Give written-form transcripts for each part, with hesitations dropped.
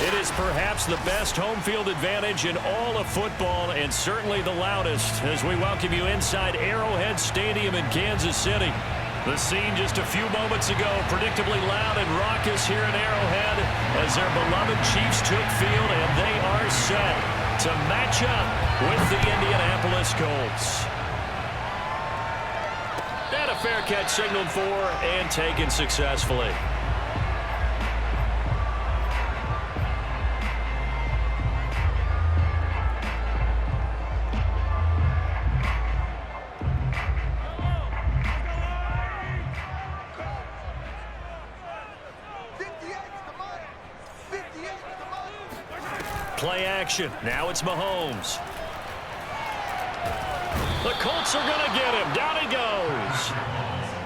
It is perhaps the best home field advantage in all of football, and certainly the loudest, as we welcome you inside Arrowhead Stadium in Kansas City. The scene just a few moments ago, predictably loud and raucous here in Arrowhead as their beloved Chiefs took field, and they are set to match up with the Indianapolis Colts. And a fair catch signaled for and taken successfully. Play action. Now it's Mahomes. The Colts are going to get him. Down he goes.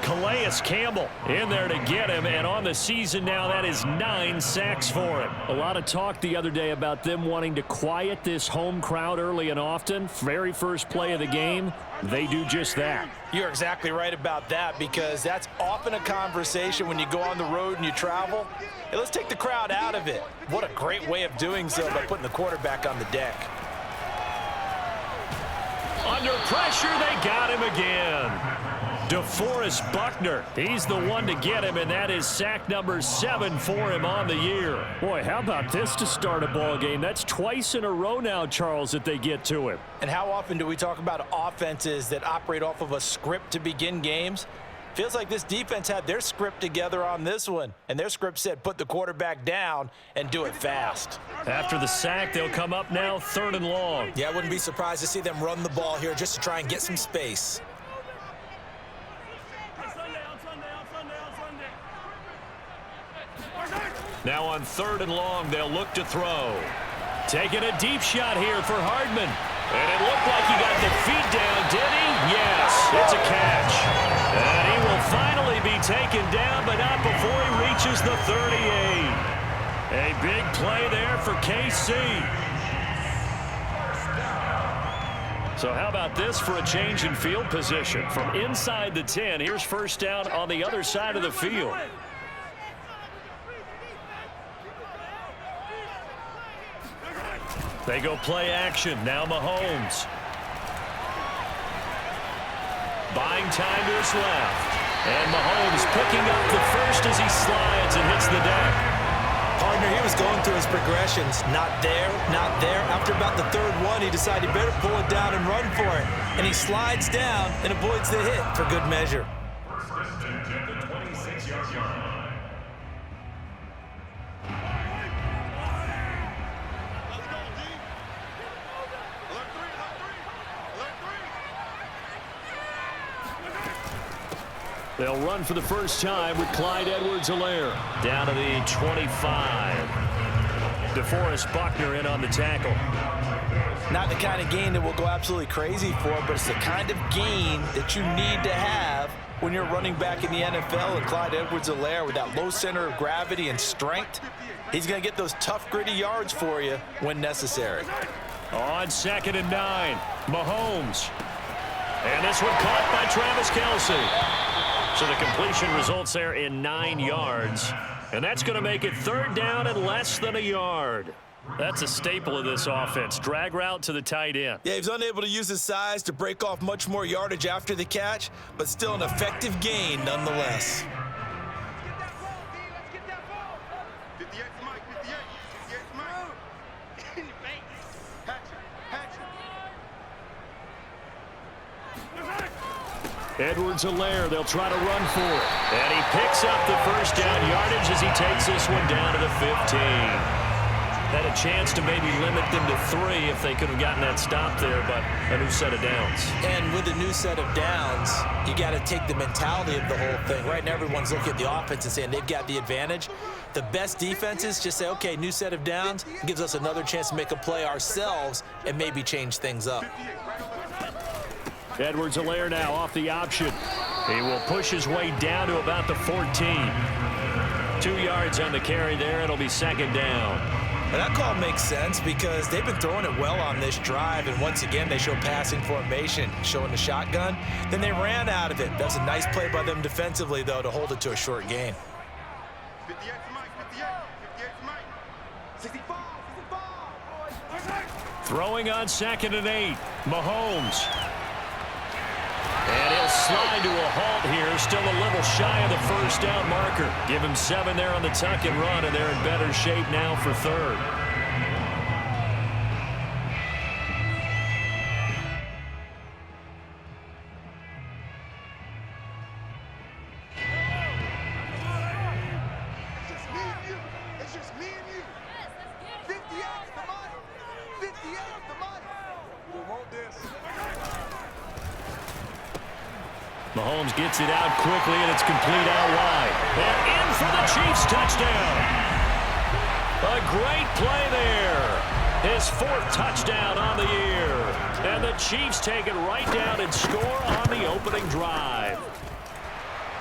Calais Campbell in there to get him, and on the season now, that is 9 sacks for him. A lot of talk the other day about them wanting to quiet this home crowd early and often. Very first play of the game, they do just that. You're exactly right about that, because that's often a conversation when you go on the road and you travel. Hey, let's take the crowd out of it. What a great way of doing so by putting the quarterback on the deck. Under pressure, they got him again. DeForest Buckner, he's the one to get him, and that is sack number 7 for him on the year. Boy, how about this to start a ball game? That's twice in a row now, Charles, that they get to him. And how often do we talk about offenses that operate off of a script to begin games? Feels like this defense had their script together on this one, and their script said put the quarterback down and do it fast. After the sack, they'll come up now 3rd and long. Yeah, I wouldn't be surprised to see them run the ball here just to try and get some space. Now on 3rd and long, they'll look to throw. Taking a deep shot here for Hardman. And it looked like he got the feet down, did he? Yes, it's a catch. And he will finally be taken down, but not before he reaches the 38. A big play there for KC. So how about this for a change in field position? From inside the 10, here's first down on the other side of the field. They go play action. Now Mahomes. Buying time to his left. And Mahomes picking up the first as he slides and hits the deck. Partner, he was going through his progressions. Not there, not there. After about the 3rd one, he decided he better pull it down and run for it. And he slides down and avoids the hit for good measure. They'll run for the first time with Clyde Edwards-Helaire down to the 25. DeForest Buckner in on the tackle. Not the kind of gain that we'll go absolutely crazy for, but it's the kind of gain that you need to have when you're running back in the NFL. And Clyde Edwards-Helaire, with that low center of gravity and strength, he's going to get those tough, gritty yards for you when necessary. On 2nd and 9, Mahomes. And this one caught by Travis Kelce. So the completion results there in 9 yards. And that's going to make it 3rd down and less than a yard. That's a staple of this offense. Drag route to the tight end. Yeah, he was unable to use his size to break off much more yardage after the catch, but still an effective gain nonetheless. Edwards-Helaire, they'll try to run for it. And he picks up the first down yardage as he takes this one down to the 15. Had a chance to maybe limit them to 3 if they could have gotten that stop there, but a new set of downs. And with a new set of downs, you got to take the mentality of the whole thing. Right now, everyone's looking at the offense and saying they've got the advantage. The best defenses just say, okay, new set of downs, gives us another chance to make a play ourselves and maybe change things up. Edwards-Helaire now off the option. He will push his way down to about the 14. 2 yards on the carry there. It'll be 2nd down. Well, that call makes sense because they've been throwing it well on this drive, and once again, they show passing formation, showing the shotgun. Then they ran out of it. That's a nice play by them defensively, though, to hold it to a short gain. 58 to Mike, 58 to Mike. 65, 65. Throwing on 2nd and 8. Mahomes. And he'll slide to a halt here. Still a little shy of the first down marker. Give him 7 there on the tuck and run, and they're in better shape now for 3rd. It's just me and you. It's just me and you. 58 to Mike. 58 to Mike. We want this. Mahomes gets it out quickly, and it's complete out wide. And in for the Chiefs touchdown. A great play there. His 4th touchdown on the year. And the Chiefs take it right down and score on the opening drive.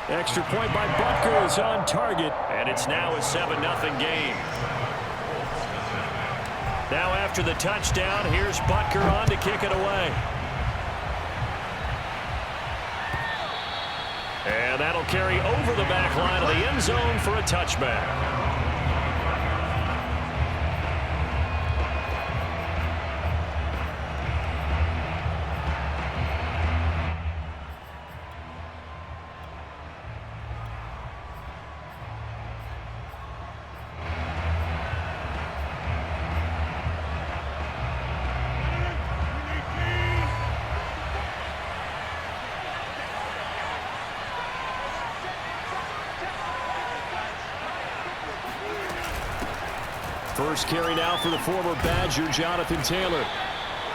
Extra point by Butker is on target, and it's now a 7-0 game. Now after the touchdown, here's Butker on to kick it away. And that'll carry over the back line of the end zone for a touchback. First carry now for the former Badger, Jonathan Taylor.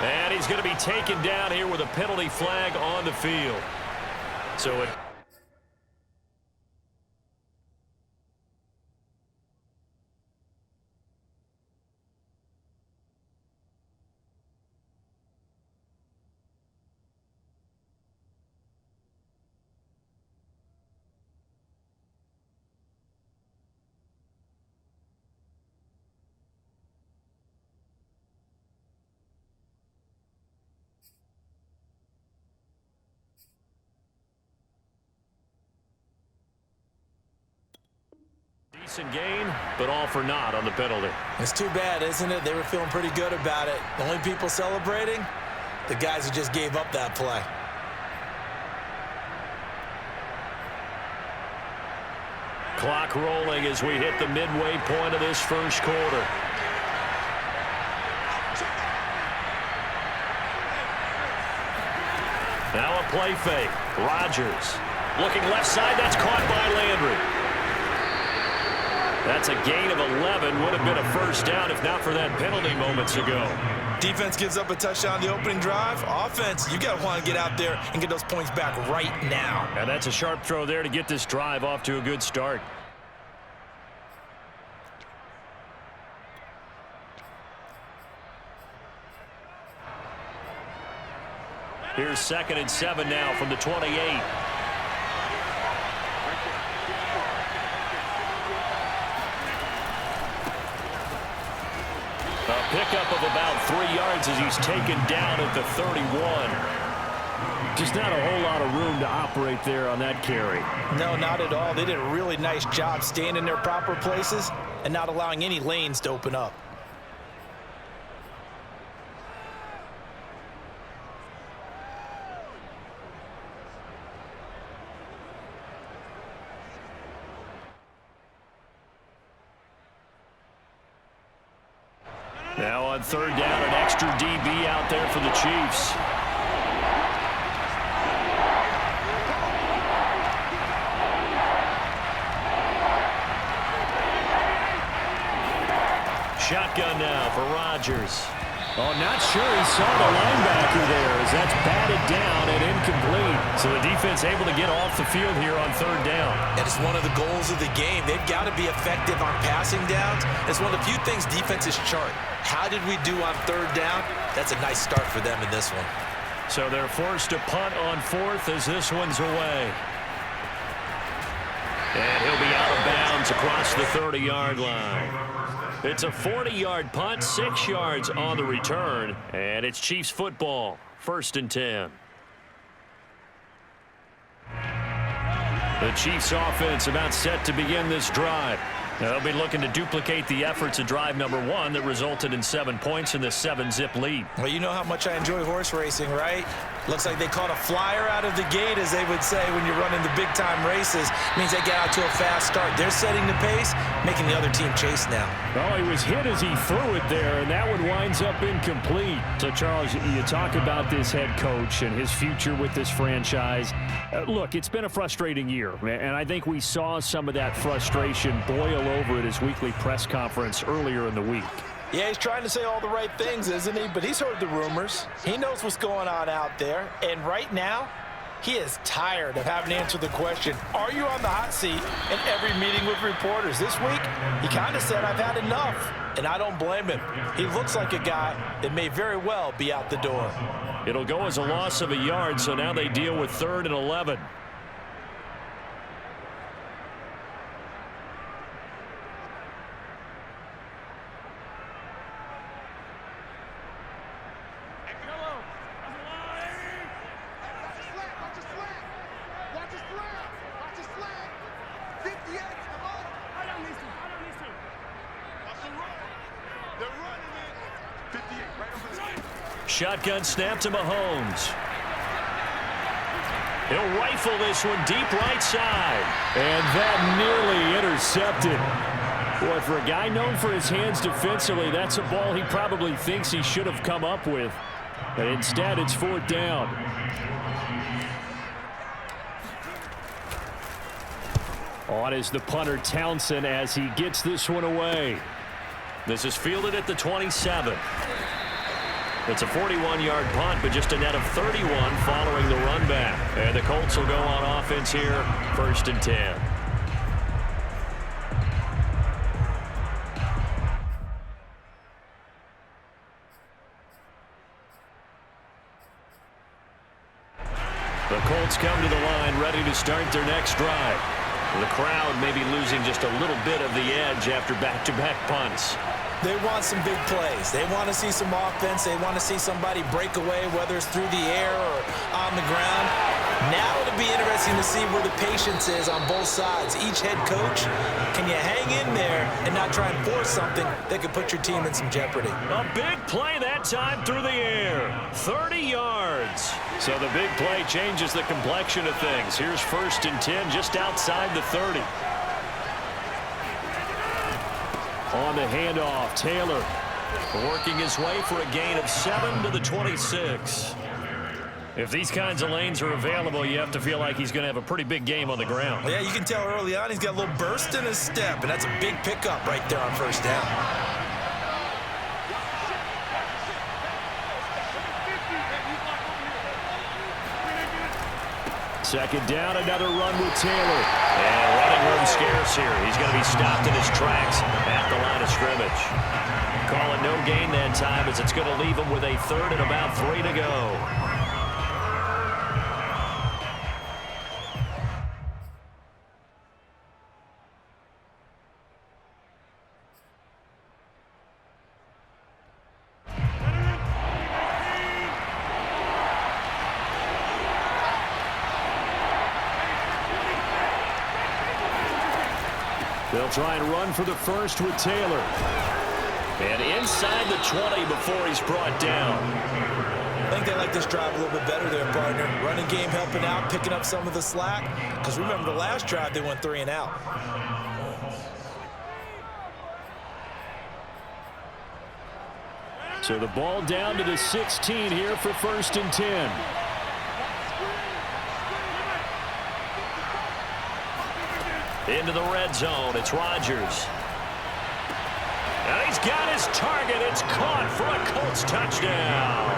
And he's going to be taken down here with a penalty flag on the field. So it... Decent gain, but all for naught on the penalty. It's too bad, isn't it? They were feeling pretty good about it. The only people celebrating, the guys who just gave up that play. Clock rolling as we hit the midway point of this first quarter. Now a play fake. Rodgers looking left side. That's caught by Landry. That's a gain of 11. Would have been a first down if not for that penalty moments ago. Defense gives up a touchdown the opening drive. Offense, you got to want to get out there and get those points back right now. And that's a sharp throw there to get this drive off to a good start. Here's 2nd and 7 now from the 28. A pickup of about 3 yards as he's taken down at the 31. Just not a whole lot of room to operate there on that carry. No, not at all. They did a really nice job staying in their proper places and not allowing any lanes to open up. Now on 3rd down, an extra DB out there for the Chiefs. Shotgun now for Rodgers. Oh, not sure he saw the linebacker there as that's batted down and incomplete. So the defense able to get off the field here on 3rd down. And it's one of the goals of the game. They've got to be effective on passing downs. It's one of the few things defenses chart. How did we do on 3rd down? That's a nice start for them in this one. So they're forced to punt on 4th as this one's away. And he'll be out of bounds yards across the 30-yard line. It's a 40-yard punt, 6 yards on the return, and it's Chiefs football, 1st and 10. The Chiefs offense about set to begin this drive. They'll be looking to duplicate the efforts of drive number 1 that resulted in 7 points in the 7-zip lead. Well, you know how much I enjoy horse racing, right? Looks like they caught a flyer out of the gate, as they would say when you're running the big-time races. Means they get out to a fast start. They're setting the pace, making the other team chase now. Well, he was hit as he threw it there, and that one winds up incomplete. So, Charles, you talk about this head coach and his future with this franchise. Look, it's been a frustrating year, and I think we saw some of that frustration boil over at his weekly press conference earlier in the week. Yeah, he's trying to say all the right things, isn't he? But he's heard the rumors. He knows what's going on out there. And right now, he is tired of having to answer the question, are you on the hot seat in every meeting with reporters? This week, he kind of said, I've had enough. And I don't blame him. He looks like a guy that may very well be out the door. It'll go as a loss of a yard, so now they deal with 3rd and 11. Shotgun snap to Mahomes. He'll rifle this one deep right side. And that nearly intercepted. Boy, for a guy known for his hands defensively, that's a ball he probably thinks he should have come up with. But instead, it's 4th down. On is the punter, Townsend, as he gets this one away. This is fielded at the 27. It's a 41-yard punt, but just a net of 31 following the run back. And the Colts will go on offense here, 1st and 10. The Colts come to the line ready to start their next drive. The crowd may be losing just a little bit of the edge after back-to-back punts. They want some big plays. They want to see some offense. They want to see somebody break away, whether it's through the air or on the ground. Now it'll be interesting to see where the patience is on both sides. Each head coach, can you hang in there and not try and force something that could put your team in some jeopardy? A big play that time through the air. 30 yards. So the big play changes the complexion of things. Here's 1st and 10 just outside the 30. On the handoff, Taylor working his way for a gain of 7 to the 26. If these kinds of lanes are available, you have to feel like he's going to have a pretty big game on the ground. Well, yeah, you can tell early on he's got a little burst in his step, and that's a big pickup right there on 1st down. Second down, another run with Taylor. And running room scarce here. He's going to be stopped in his tracks at the line of scrimmage. Calling no gain that time as it's going to leave him with a 3rd and about 3 to go. They'll try and run for the first with Taylor. And inside the 20 before he's brought down. I think they like this drive a little bit better there, partner. Running game helping out, picking up some of the slack. Because remember, the last drive, they went 3 and out. So the ball down to the 16 here for 1st and 10. Into the red zone. It's Rodgers. And he's got his target. It's caught for a Colts touchdown.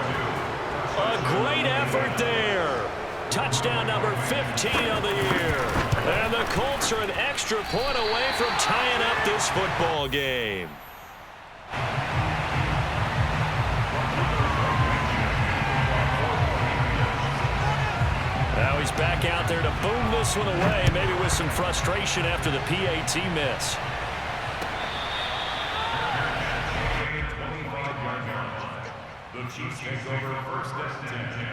A great effort there. Touchdown number 15 of the year. And the Colts are an extra point away from tying up this football game. Now he's back out there to boom this one away, maybe with some frustration after the PAT miss. The Chiefs take over first and 10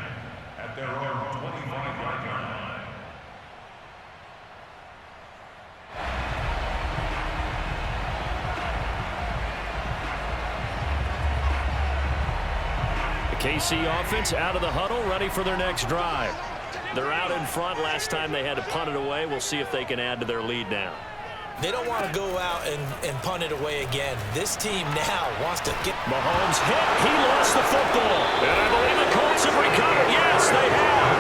at their own 25-yard line. The KC offense out of the huddle, ready for their next drive. They're out in front. Last time they had to punt it away. We'll see if they can add to their lead now. They don't want to go out and punt it away again. This team now wants to get... Mahomes hit. He lost the football. And I believe the Colts have recovered. Yes, they have.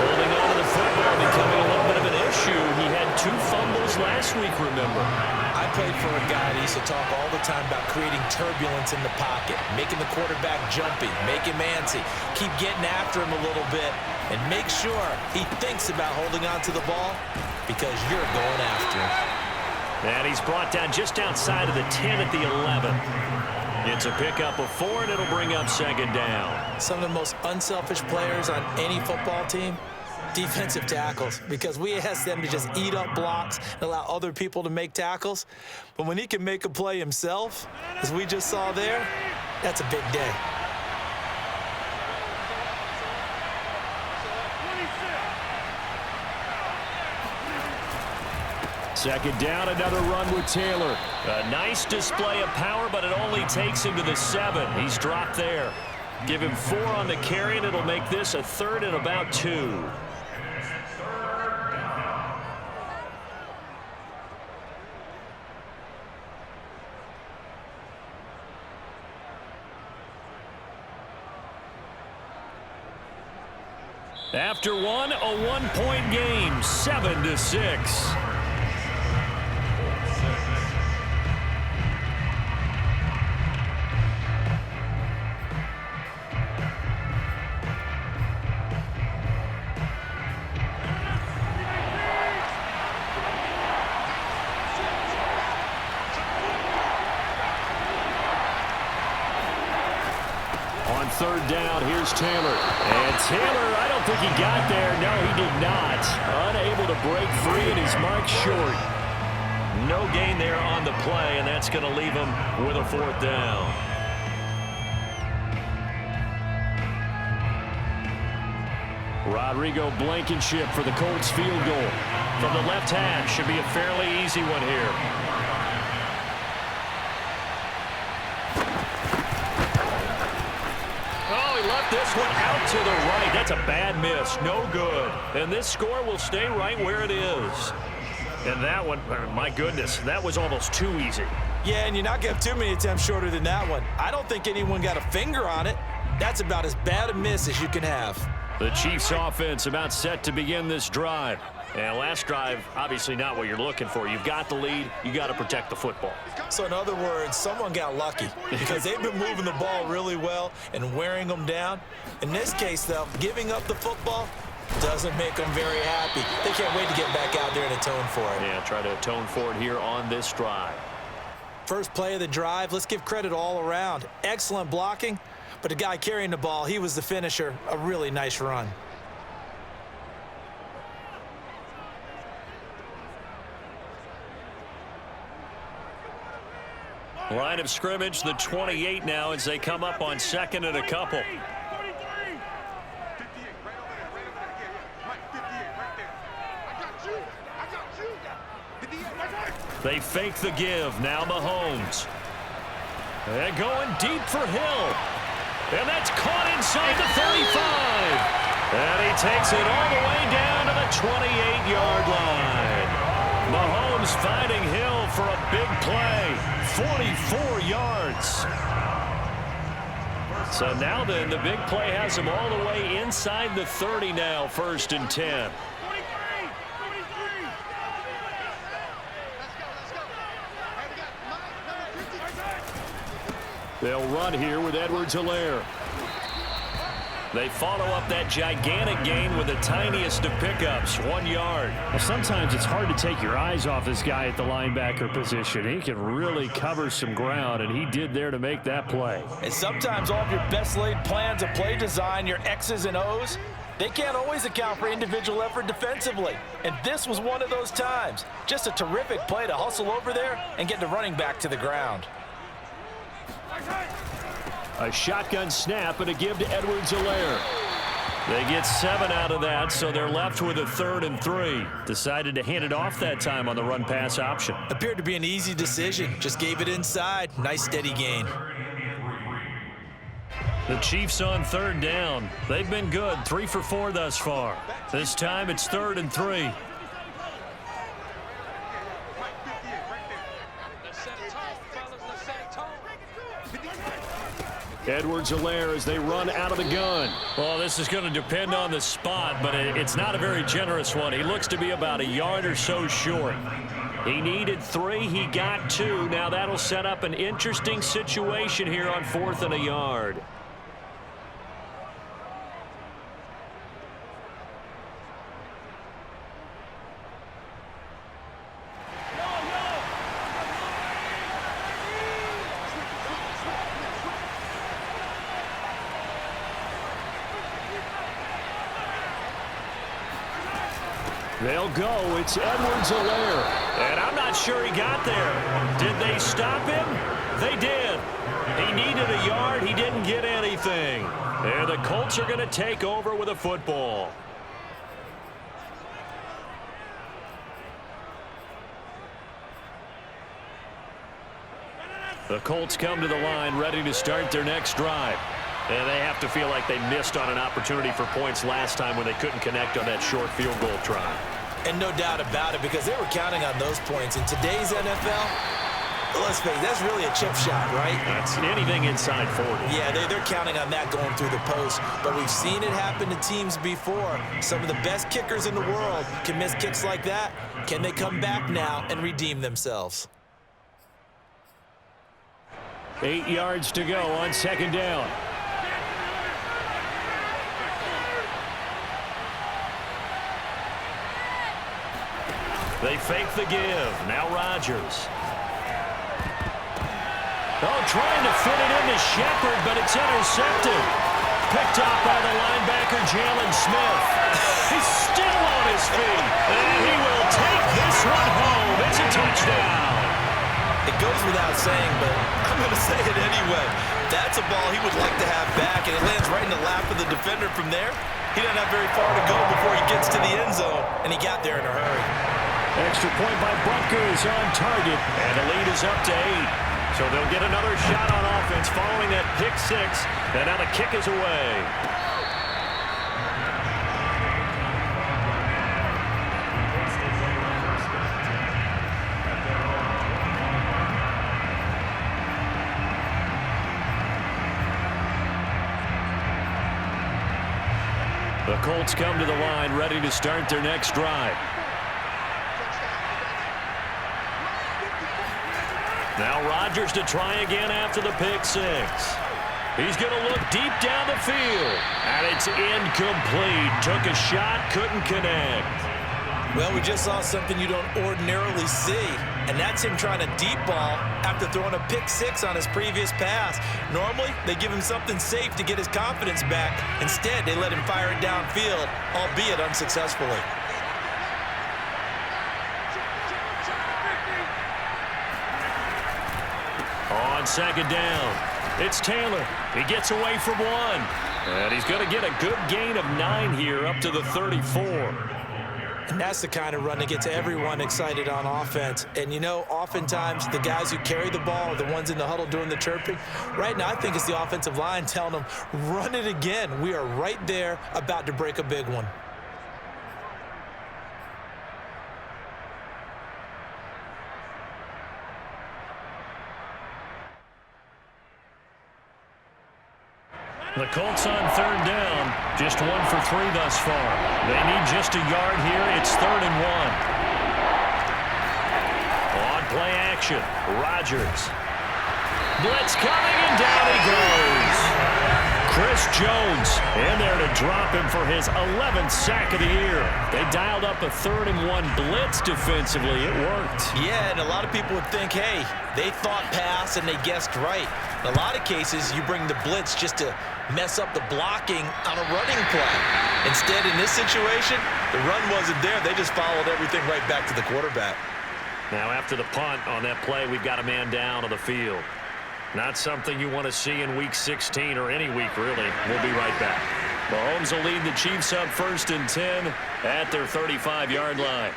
Holding on to the football becoming a little bit of an issue. He had 2 fumbles last week, remember. I played for a guy that used to talk all the time about creating turbulence in the pocket, making the quarterback jumpy, make him antsy, keep getting after him a little bit, and make sure he thinks about holding on to the ball because you're going after him. And he's brought down just outside of the 10 at the 11. It's a pickup of 4, and it'll bring up second down. Some of the most unselfish players on any football team, defensive tackles, because we ask them to just eat up blocks and allow other people to make tackles. But when he can make a play himself, as we just saw there, that's a big day. Second down, another run with Taylor. A nice display of power, but it only takes him to the 7. He's dropped there. Give him 4 on the carry, and it'll make this a 3rd and about 2. After one, a 1-point game, 7-6. On third down, here's Taylor. And Taylor, I don't think he got there. No, he did not. Unable to break free, and he's marked short. No gain there on the play, and that's going to leave him with a 4th down. Rodrigo Blankenship for the Colts field goal. From the left hash, should be a fairly easy one here. This one out to the right. That's a bad miss. No good. And this score will stay right where it is. And that one, my goodness, that was almost too easy. Yeah, and you're not going to have too many attempts shorter than that one. I don't think anyone got a finger on it. That's about as bad a miss as you can have. The Chiefs offense about set to begin this drive. And last drive, obviously not what you're looking for. You've got the lead. You got to protect the football. So in other words, someone got lucky because they've been moving the ball really well and wearing them down. In this case, though, giving up the football doesn't make them very happy. They can't wait to get back out there and atone for it. Yeah, try to atone for it here on this drive. First play of the drive, let's give credit all around. Excellent blocking, but the guy carrying the ball, he was the finisher. A really nice run. Line of scrimmage, the 28 now as they come up on 2nd and a couple. They fake the give. Now Mahomes. They're going deep for Hill. And that's caught inside the 35. And he takes it all the way down to the 28-yard line. Mahomes finding Hill for a big play. 44 yards. So now then, the big play has him all the way inside the 30 now, 1st and 10. They'll run here with Edwards-Helaire. They follow up that gigantic gain with the tiniest of pickups, 1 yard. Well, sometimes it's hard to take your eyes off this guy at the linebacker position. He can really cover some ground, and he did there to make that play. And sometimes all of your best laid plans of play design, your X's and O's, They can't always account for individual effort defensively, and this was one of those times. Just a terrific play to hustle over there and get the running back to the ground. A shotgun snap and a give to Edwards-Helaire. They get 7 out of that, so they're left with a 3rd and 3. Decided to hand it off that time on the run-pass option. Appeared to be an easy decision. Just gave it inside. Nice steady gain. The Chiefs on 3rd down. They've been good, 3 for 4 thus far. This time it's 3rd and 3. Edwards-Helaire as they run out of the gun. Well, this is going to depend on the spot, but it's not a very generous one. He looks to be about a yard or so short. He needed 3. He got 2. Now that'll set up an interesting situation here on 4th and a yard. They'll go. It's Edwards-Helaire. And I'm not sure he got there. Did they stop him? They did. He needed a yard. He didn't get anything. And the Colts are going to take over with a football. The Colts come to the line ready to start their next drive. And they have to feel like they missed on an opportunity for points last time when they couldn't connect on that short field goal try. And no doubt about it, because they were counting on those points. In today's NFL, let's face it, that's really a chip shot, right? That's anything inside 40. Yeah, they're counting on that going through the post. But we've seen it happen to teams before. Some of the best kickers in the world can miss kicks like that. Can they come back now and redeem themselves? 8 yards to go on 2nd down. They fake the give. Now Rodgers. Oh, trying to fit it into Shepard, but it's intercepted. Picked off by the linebacker, Jalen Smith. He's still on his feet. And he will take this one home. It's a touchdown. It goes without saying, but I'm going to say it anyway. That's a ball he would like to have back, and it lands right in the lap of the defender from there. He doesn't have very far to go before he gets to the end zone, and he got there in a hurry. Extra point by Butker is on target. And the lead is up to 8. So they'll get another shot on offense following that pick 6. And now the kick is away. The Colts come to the line ready to start their next drive. Now Rodgers to try again after the pick 6. He's going to look deep down the field. And it's incomplete. Took a shot, couldn't connect. Well, we just saw something you don't ordinarily see, and that's him trying to deep ball after throwing a pick 6 on his previous pass. Normally, they give him something safe to get his confidence back. Instead, they let him fire it downfield, albeit unsuccessfully. On 2nd down, it's Taylor. He gets away from 1. And he's going to get a good gain of 9 here up to the 34. And that's the kind of run that gets everyone excited on offense. And, you know, oftentimes the guys who carry the ball are the ones in the huddle doing the chirping. Right now, I think it's the offensive line telling them, run it again. We are right there about to break a big one. The Colts on 3rd down, just 1 for 3 thus far. They need just a yard here. It's 3rd and 1. On play action, Rodgers. Blitz coming, and down he goes. Chris Jones in there to drop him for his 11th sack of the year. They dialed up a 3rd and 1 blitz defensively. It worked. Yeah, and a lot of people would think, hey, they thought pass and they guessed right. In a lot of cases, you bring the blitz just to mess up the blocking on a running play. Instead, in this situation, the run wasn't there. They just followed everything right back to the quarterback. Now, after the punt on that play, we've got a man down on the field. Not something you want to see in Week 16 or any week, really. We'll be right back. Mahomes will lead the Chiefs up 1st and 10 at their 35-yard line.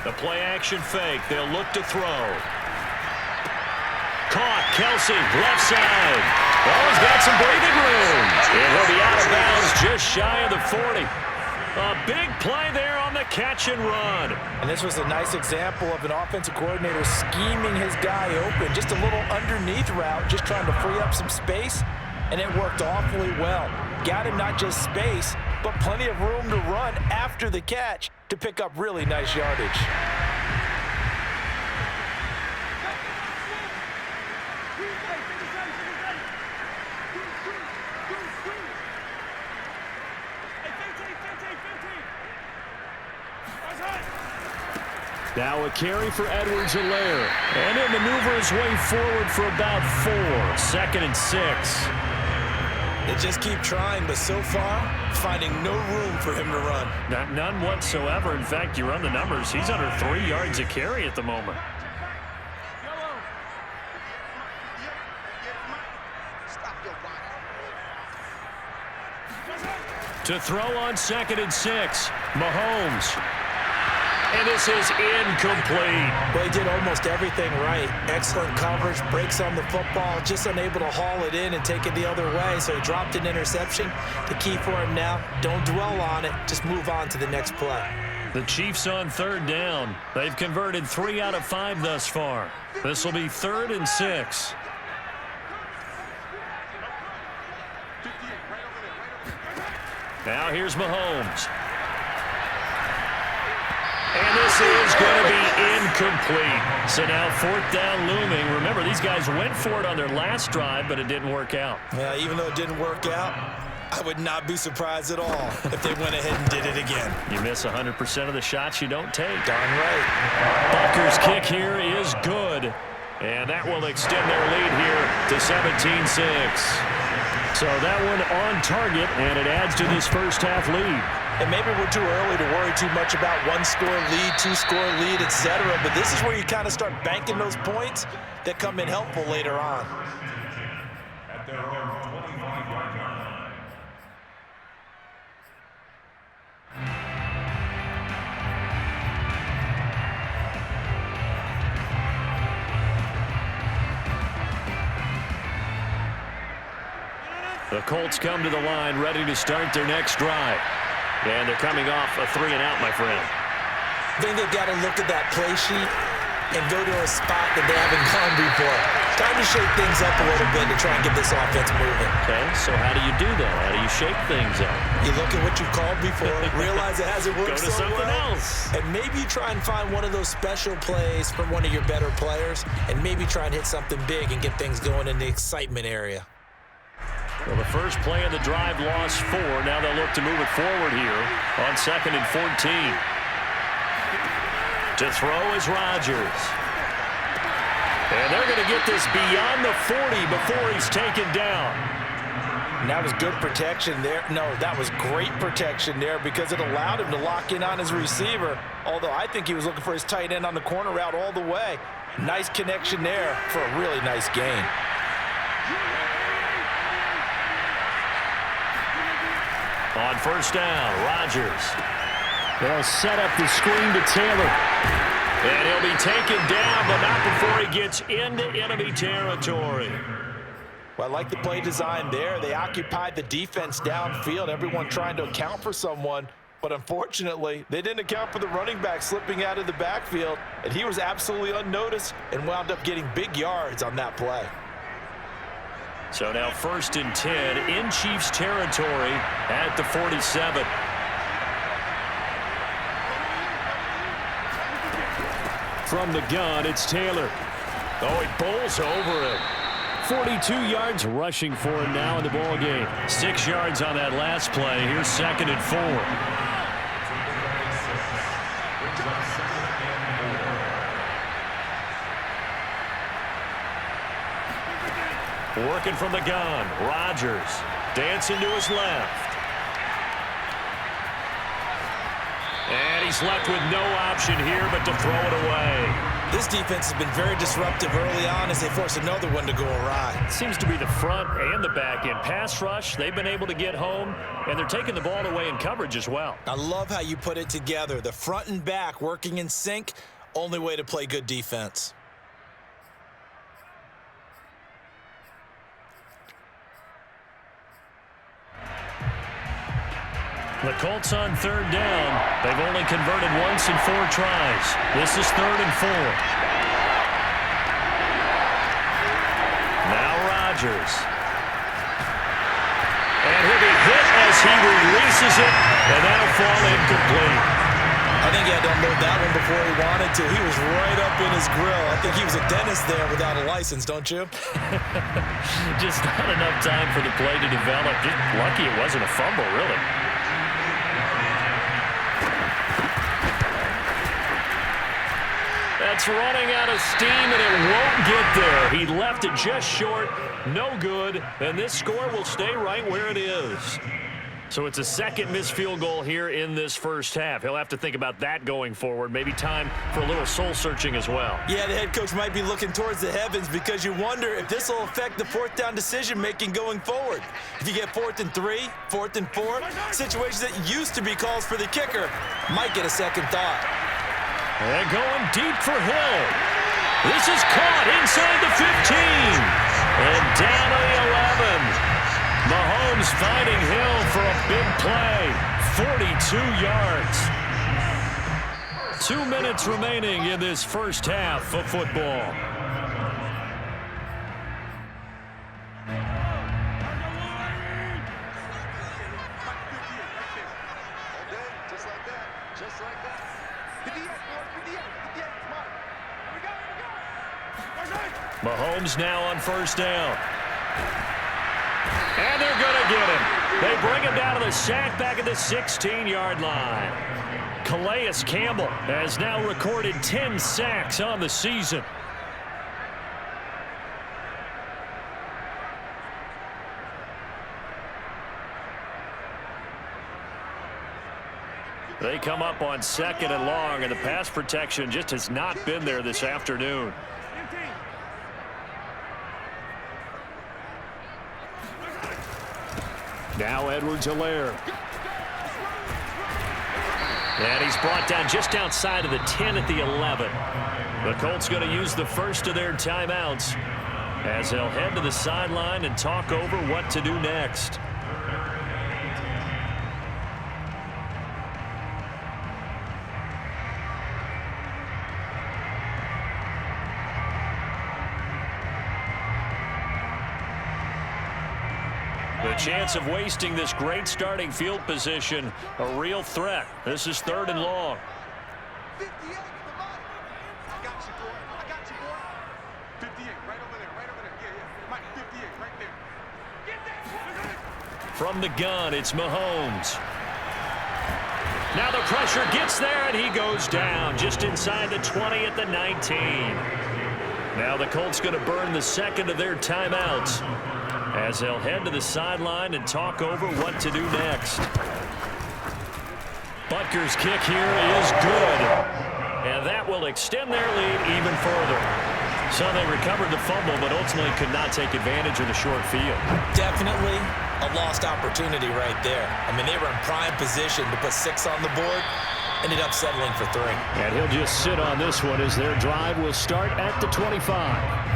The play-action fake. They'll look to throw. Caught. Kelsey, left side. Oh, he's got some breathing room. And he'll be out of bounds just shy of the 40. A big play there on the catch and run. And this was a nice example of an offensive coordinator scheming his guy open. Just a little underneath route, just trying to free up some space, and it worked awfully well. Got him not just space, but plenty of room to run after the catch to pick up really nice yardage. Now a carry for Edwards-Helaire. And he'll maneuver his way forward for about 4. 2nd and 6. They just keep trying, but so far, finding no room for him to run. None whatsoever. In fact, you run the numbers. He's under 3 yards a carry at the moment. To throw on 2nd and 6. Mahomes. And this is incomplete. Well, he did almost everything right. Excellent coverage, breaks on the football, just unable to haul it in and take it the other way, so he dropped an interception. The key for him now, don't dwell on it, just move on to the next play. The Chiefs on 3rd down. They've converted 3 out of 5 thus far. This will be 3rd and 6. Now here's Mahomes. And this is going to be incomplete. So now 4th down looming. Remember, these guys went for it on their last drive, but it didn't work out. Yeah, even though it didn't work out, I would not be surprised at all if they went ahead and did it again. You miss 100% of the shots you don't take. Darn right. Bucker's kick here is good. And that will extend their lead here to 17-6. So that one on target, and it adds to this first half lead. And maybe we're too early to worry too much about 1-score lead, 2-score lead, etc. But this is where you kind of start banking those points that come in helpful later on. At their own 25-yard line. The Colts come to the line ready to start their next drive. And they're coming off a 3-and-out, my friend. I think they've got to look at that play sheet and go to a spot that they haven't gone before. Time to shake things up a little bit to try and get this offense moving. Okay, so how do you do that? How do you shake things up? You look at what you've called before, realize it hasn't worked Go to so something well, else. and maybe try and find one of those special plays from one of your better players, and maybe try and hit something big and get things going in the excitement area. Well, the first play of the drive lost 4. Now they'll look to move it forward here on 2nd and 14. To throw is Rodgers. And they're going to get this beyond the 40 before he's taken down. And that was good protection there. No, that was great protection there because it allowed him to lock in on his receiver, although I think he was looking for his tight end on the corner route all the way. Nice connection there for a really nice gain. On 1st down, Rodgers. They'll set up the screen to Taylor. And he'll be taken down, but not before he gets into enemy territory. Well, I like the play design there. They occupied the defense downfield, everyone trying to account for someone. But unfortunately, they didn't account for the running back slipping out of the backfield, and he was absolutely unnoticed and wound up getting big yards on that play. So now 1st and 10 in Chiefs territory at the 47. From the gun, it's Taylor. Oh, he bowls over him. 42 yards rushing for him now in the ball game. 6 yards on that last play. Here's 2nd and 4. Working from the gun. Rodgers dancing to his left. And he's left with no option here but to throw it away. This defense has been very disruptive early on as they force another one to go awry. Seems to be the front and the back end. Pass rush, they've been able to get home, and they're taking the ball away in coverage as well. I love how you put it together. The front and back working in sync, only way to play good defense. The Colts on third down. They've only converted once in 4 tries. This is 3rd and 4. Now Rodgers. And he'll be hit as he releases it, and that'll fall incomplete. I think he had to unload that one before he wanted to. He was right up in his grill. I think he was a dentist there without a license, don't you? Just not enough time for the play to develop. Just lucky it wasn't a fumble, really. That's running out of steam, and it won't get there. He left it just short, no good, and this score will stay right where it is. So it's a second missed field goal here in this first half. He'll have to think about that going forward. Maybe time for a little soul-searching as well. Yeah, the head coach might be looking towards the heavens because you wonder if this will affect the 4th down decision-making going forward. If you get 4th and 3, 4th and 4, situations that used to be calls for the kicker might get a second thought. And going deep for Hill. This is caught inside the 15. And down to the 11. Mahomes finding Hill for a big play. 42 yards. 2 minutes remaining in this first half of football. Mahomes now on first down. And they're going to get him. They bring him down to the sack back at the 16-yard line. Calais Campbell has now recorded 10 sacks on the season. They come up on 2nd and long, and the pass protection just has not been there this afternoon. Now Edwards-Helaire. And he's brought down just outside of the 10 at the 11. The Colts going to use the first of their timeouts as they'll head to the sideline and talk over what to do next. The chance of wasting this great starting field position, a real threat. This is 3rd and long. 58 for the money. I got you, boy. I got you, boy. 58, right over there, right over there. Yeah. Mike, 58, right there. Get that. From the gun, it's Mahomes. Now the pressure gets there, and he goes down just inside the 20 at the 19. Now the Colts going to burn the second of their timeouts as they'll head to the sideline and talk over what to do next. Butker's kick here is good. And that will extend their lead even further. So they recovered the fumble, but ultimately could not take advantage of the short field. Definitely a lost opportunity right there. I mean, they were in prime position to put 6 on the board. Ended up settling for 3. And he'll just sit on this one as their drive will start at the 25.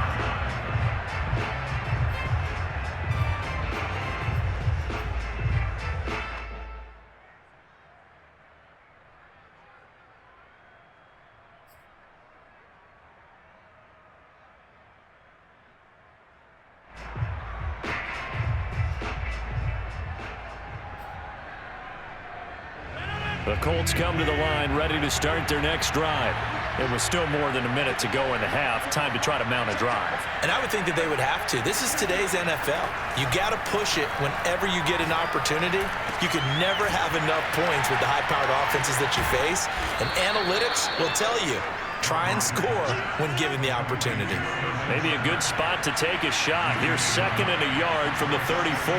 The Colts come to the line ready to start their next drive. It was still more than a minute to go in the half. Time to try to mount a drive. And I would think that they would have to. This is today's NFL. You got to push it whenever you get an opportunity. You could never have enough points with the high-powered offenses that you face. And analytics will tell you, try and score when given the opportunity. Maybe a good spot to take a shot. Here's 2nd and a yard from the 34.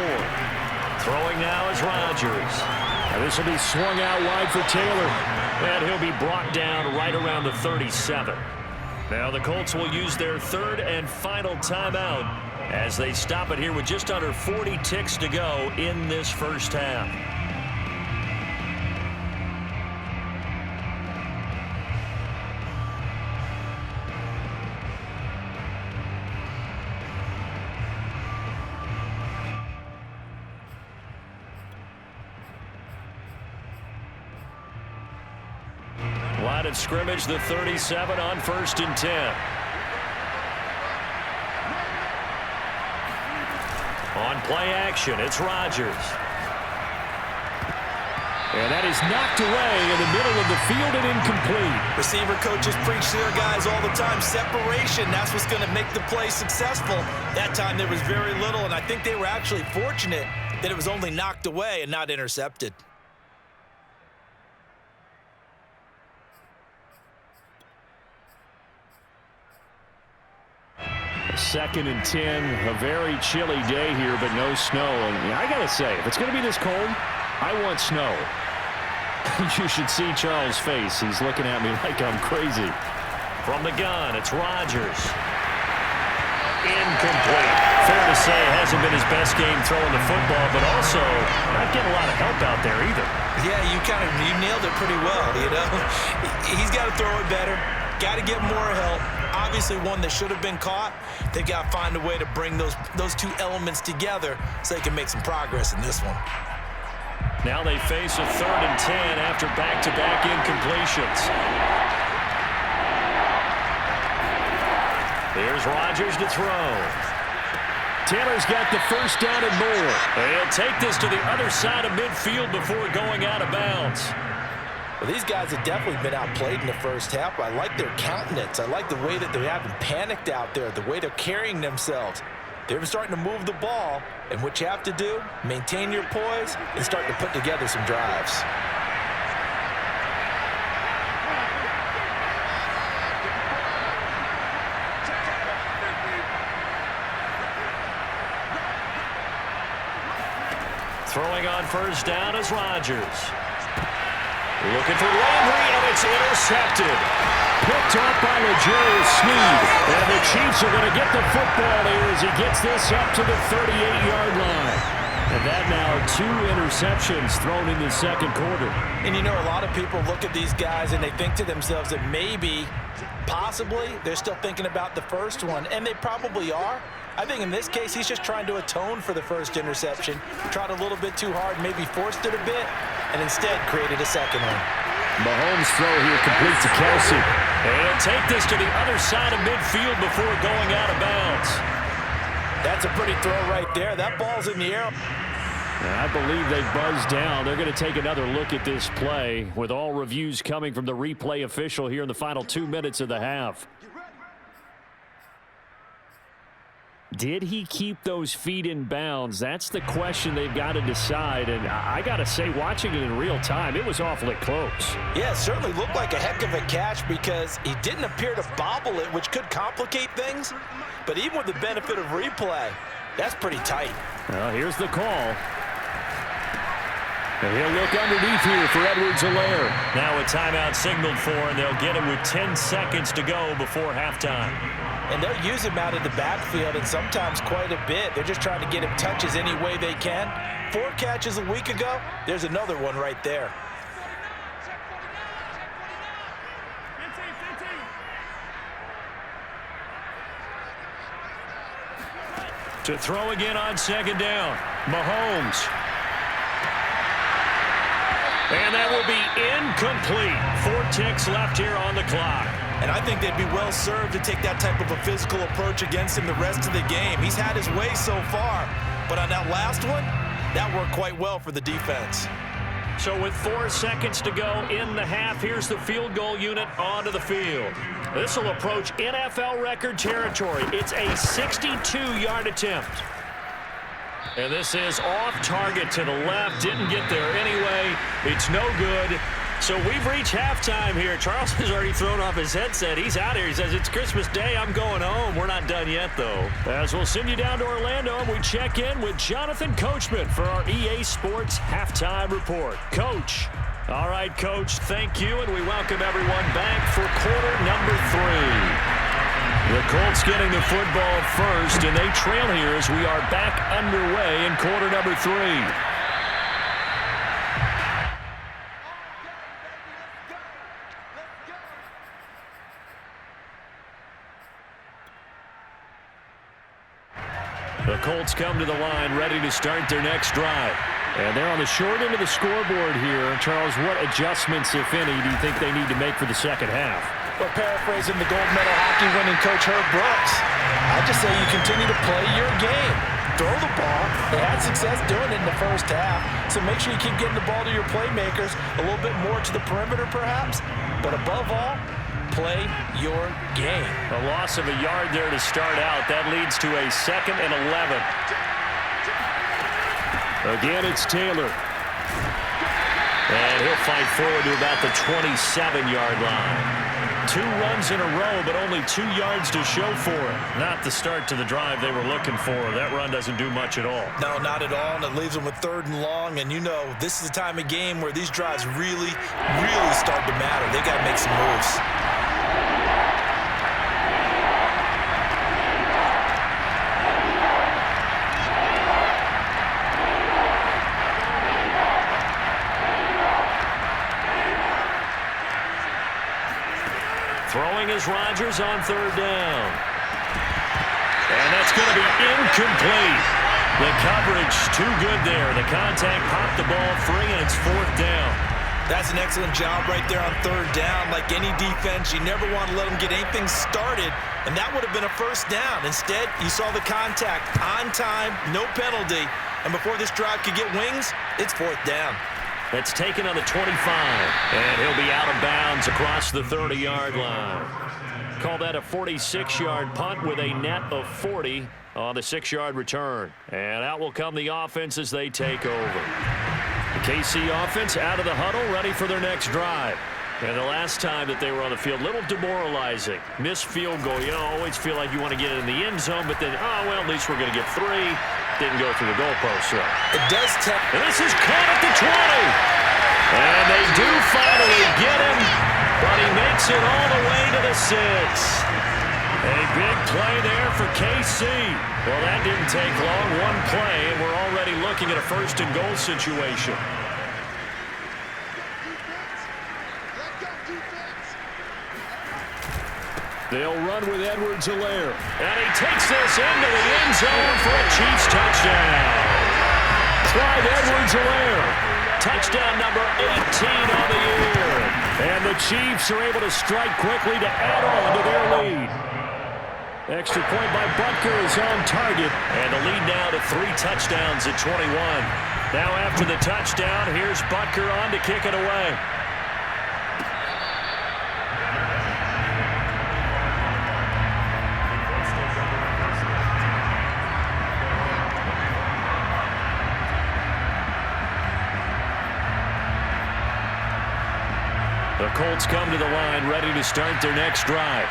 Throwing now is Rodgers. And this will be swung out wide for Taylor. And he'll be brought down right around the 37. Now the Colts will use their 3rd and final timeout as they stop it here with just under 40 ticks to go in this first half. Line of scrimmage, the 37 on 1st and 10. On play action, it's Rodgers. And that is knocked away in the middle of the field and incomplete. Receiver coaches preach to their guys all the time. Separation, that's what's going to make the play successful. That time there was very little, and I think they were actually fortunate that it was only knocked away and not intercepted. 2nd and 10, a very chilly day here, but no snow. And I got to say, if it's going to be this cold, I want snow. You should see Charles' face. He's looking at me like I'm crazy. From the gun, it's Rodgers. Incomplete. Fair to say, hasn't been his best game throwing the football, but also not getting a lot of help out there either. Yeah, you nailed it pretty well, you know. He's got to throw it better. Got to get more help. Obviously one that should have been caught. They've got to find a way to bring those two elements together so they can make some progress in this one. Now they face a 3rd and 10 after back-to-back incompletions. Here's Rodgers to throw. Taylor's got the first down and more. He'll take this to the other side of midfield before going out of bounds. Well, these guys have definitely been outplayed in the first half. I like their countenance. I like the way that they haven't panicked out there, the way they're carrying themselves. They're starting to move the ball, and what you have to do, maintain your poise and start to put together some drives. Throwing on first down is Rodgers. Looking for Landry, and it's intercepted. Picked off by L'Jarius Sneed. And the Chiefs are going to get the football here as he gets this up to the 38-yard line. And that now 2 interceptions thrown in the second quarter. And you know, a lot of people look at these guys and they think to themselves that maybe, possibly, they're still thinking about the first one. And they probably are. I think in this case, he's just trying to atone for the first interception. Tried a little bit too hard, maybe forced it a bit, and instead created a second one. Mahomes' throw here complete to Kelsey. And take this to the other side of midfield before going out of bounds. That's a pretty throw right there. That ball's in the air. And I believe they buzzed down. They're going to take another look at this play with all reviews coming from the replay official here in the final 2 minutes of the half. Did he keep those feet in bounds? That's the question they've got to decide. And I got to say, watching it in real time, it was awfully close. Yeah, it certainly looked like a heck of a catch because he didn't appear to bobble it, which could complicate things. But even with the benefit of replay, that's pretty tight. Well, here's the call. And he'll look underneath here for Edwards-Helaire. Now a timeout signaled for, and they'll get him with 10 seconds to go before halftime. And they'll use him out of the backfield, and sometimes quite a bit. They're just trying to get him touches any way they can. 4 catches a week ago. There's another one right there. To throw again on second down, Mahomes. And that will be incomplete. 4 ticks left here on the clock. And I think they'd be well served to take that type of a physical approach against him the rest of the game. He's had his way so far, but on that last one, that worked quite well for the defense. So with 4 seconds to go in the half, here's the field goal unit onto the field. This will approach NFL record territory. It's a 62-yard attempt. And this is off target to the left. Didn't get there anyway. It's no good. So we've reached halftime here. Charles has already thrown off his headset. He's out here. He says, it's Christmas Day. I'm going home. We're not done yet, though. As we'll send you down to Orlando, and we check in with Jonathan Coachman for our EA Sports Halftime Report. Coach. All right, Coach, thank you, and we welcome everyone back for quarter number 3. The Colts getting the football first, and they trail here as we are back underway in quarter number 3. The Colts come to the line, ready to start their next drive. And they're on the short end of the scoreboard here. Charles, what adjustments, if any, do you think they need to make for the second half? Well, paraphrasing the gold medal hockey winning coach Herb Brooks, I just say you continue to play your game. Throw the ball. They had success doing it in the first half, so make sure you keep getting the ball to your playmakers, a little bit more to the perimeter perhaps, but above all, play your game. A loss of a yard there to start out. That leads to a 2nd and 11. Again, it's Taylor. And he'll fight forward to about the 27-yard line. 2 runs in a row, but only 2 yards to show for it. Not the start to the drive they were looking for. That run doesn't do much at all. No, not at all, and it leaves them with 3rd and long. And you know, this is the time of game where these drives really, really start to matter. They got to make some moves. Throwing is Rodgers on 3rd down. And that's going to be incomplete. The coverage too good there. The contact popped the ball free, and it's 4th down. That's an excellent job right there on 3rd down. Like any defense, you never want to let them get anything started, and that would have been a 1st down. Instead, you saw the contact on time, no penalty, and before this drive could get wings, it's 4th down. That's taken on the 25, and he'll be out of bounds across the 30-yard line. Call that a 46-yard punt with a net of 40 on the 6-yard return. And out will come the offense as they take over. The KC offense out of the huddle, ready for their next drive. And the last time that they were on the field, little demoralizing. Missed field goal. You know, always feel like you want to get it in the end zone, but then, oh, well, at least we're going to get 3. Didn't go through the goalpost, so. It does tell. And this is caught at the 20. And they do finally get him, but he makes it all the way to the 6. A big play there for KC. Well, that didn't take long. 1 play, and we're already looking at a 1st and goal situation. They'll run with Edwards-Helaire. And he takes this into the end zone for a Chiefs touchdown. Clyde Edwards-Helaire. Touchdown number 18 on the year. And the Chiefs are able to strike quickly to add on to their lead. Extra point by Butker is on target. And the lead now to 3 touchdowns at 21. Now after the touchdown, here's Butker on to kick it away. The Colts come to the line, ready to start their next drive.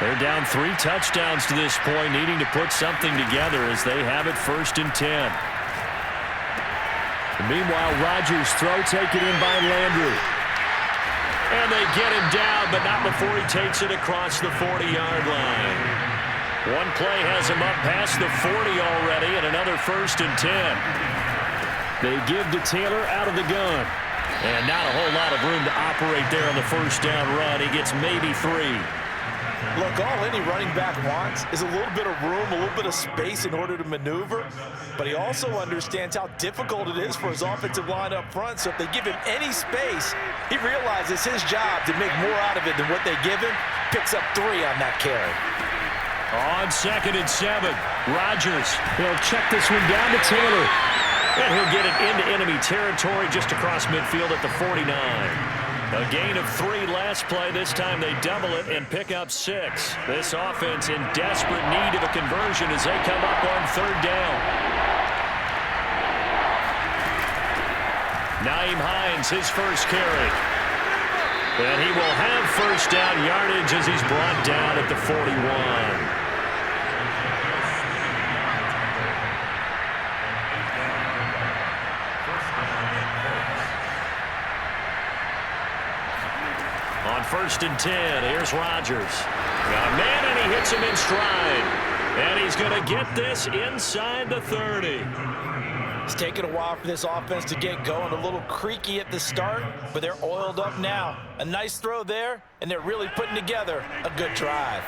They're down 3 touchdowns to this point, needing to put something together as they have it 1st and 10. And meanwhile, Rodgers' throw taken in by Landry. And they get him down, but not before he takes it across the 40-yard line. 1 play has him up past the 40 already, and another 1st and 10. They give to Taylor out of the gun. And not a whole lot of room to operate there on the 1st down run. He gets maybe 3. Look, all any running back wants is a little bit of room, a little bit of space in order to maneuver, but he also understands how difficult it is for his offensive line up front, so if they give him any space, he realizes his job to make more out of it than what they give him, picks up 3 on that carry. On 2nd and 7, Rodgers. He'll check this one down to Taylor. And he'll get it into enemy territory just across midfield at the 49. A gain of 3 last play. This time they double it and pick up 6. This offense in desperate need of a conversion as they come up on 3rd down. Nyheim Hines, his first carry. And he will have first down yardage as he's brought down at the 41. On 1st and 10, here's Rodgers. Got a man, and he hits him in stride. And he's going to get this inside the 30. It's taken a while for this offense to get going. A little creaky at the start, but they're oiled up now. A nice throw there, and they're really putting together a good drive.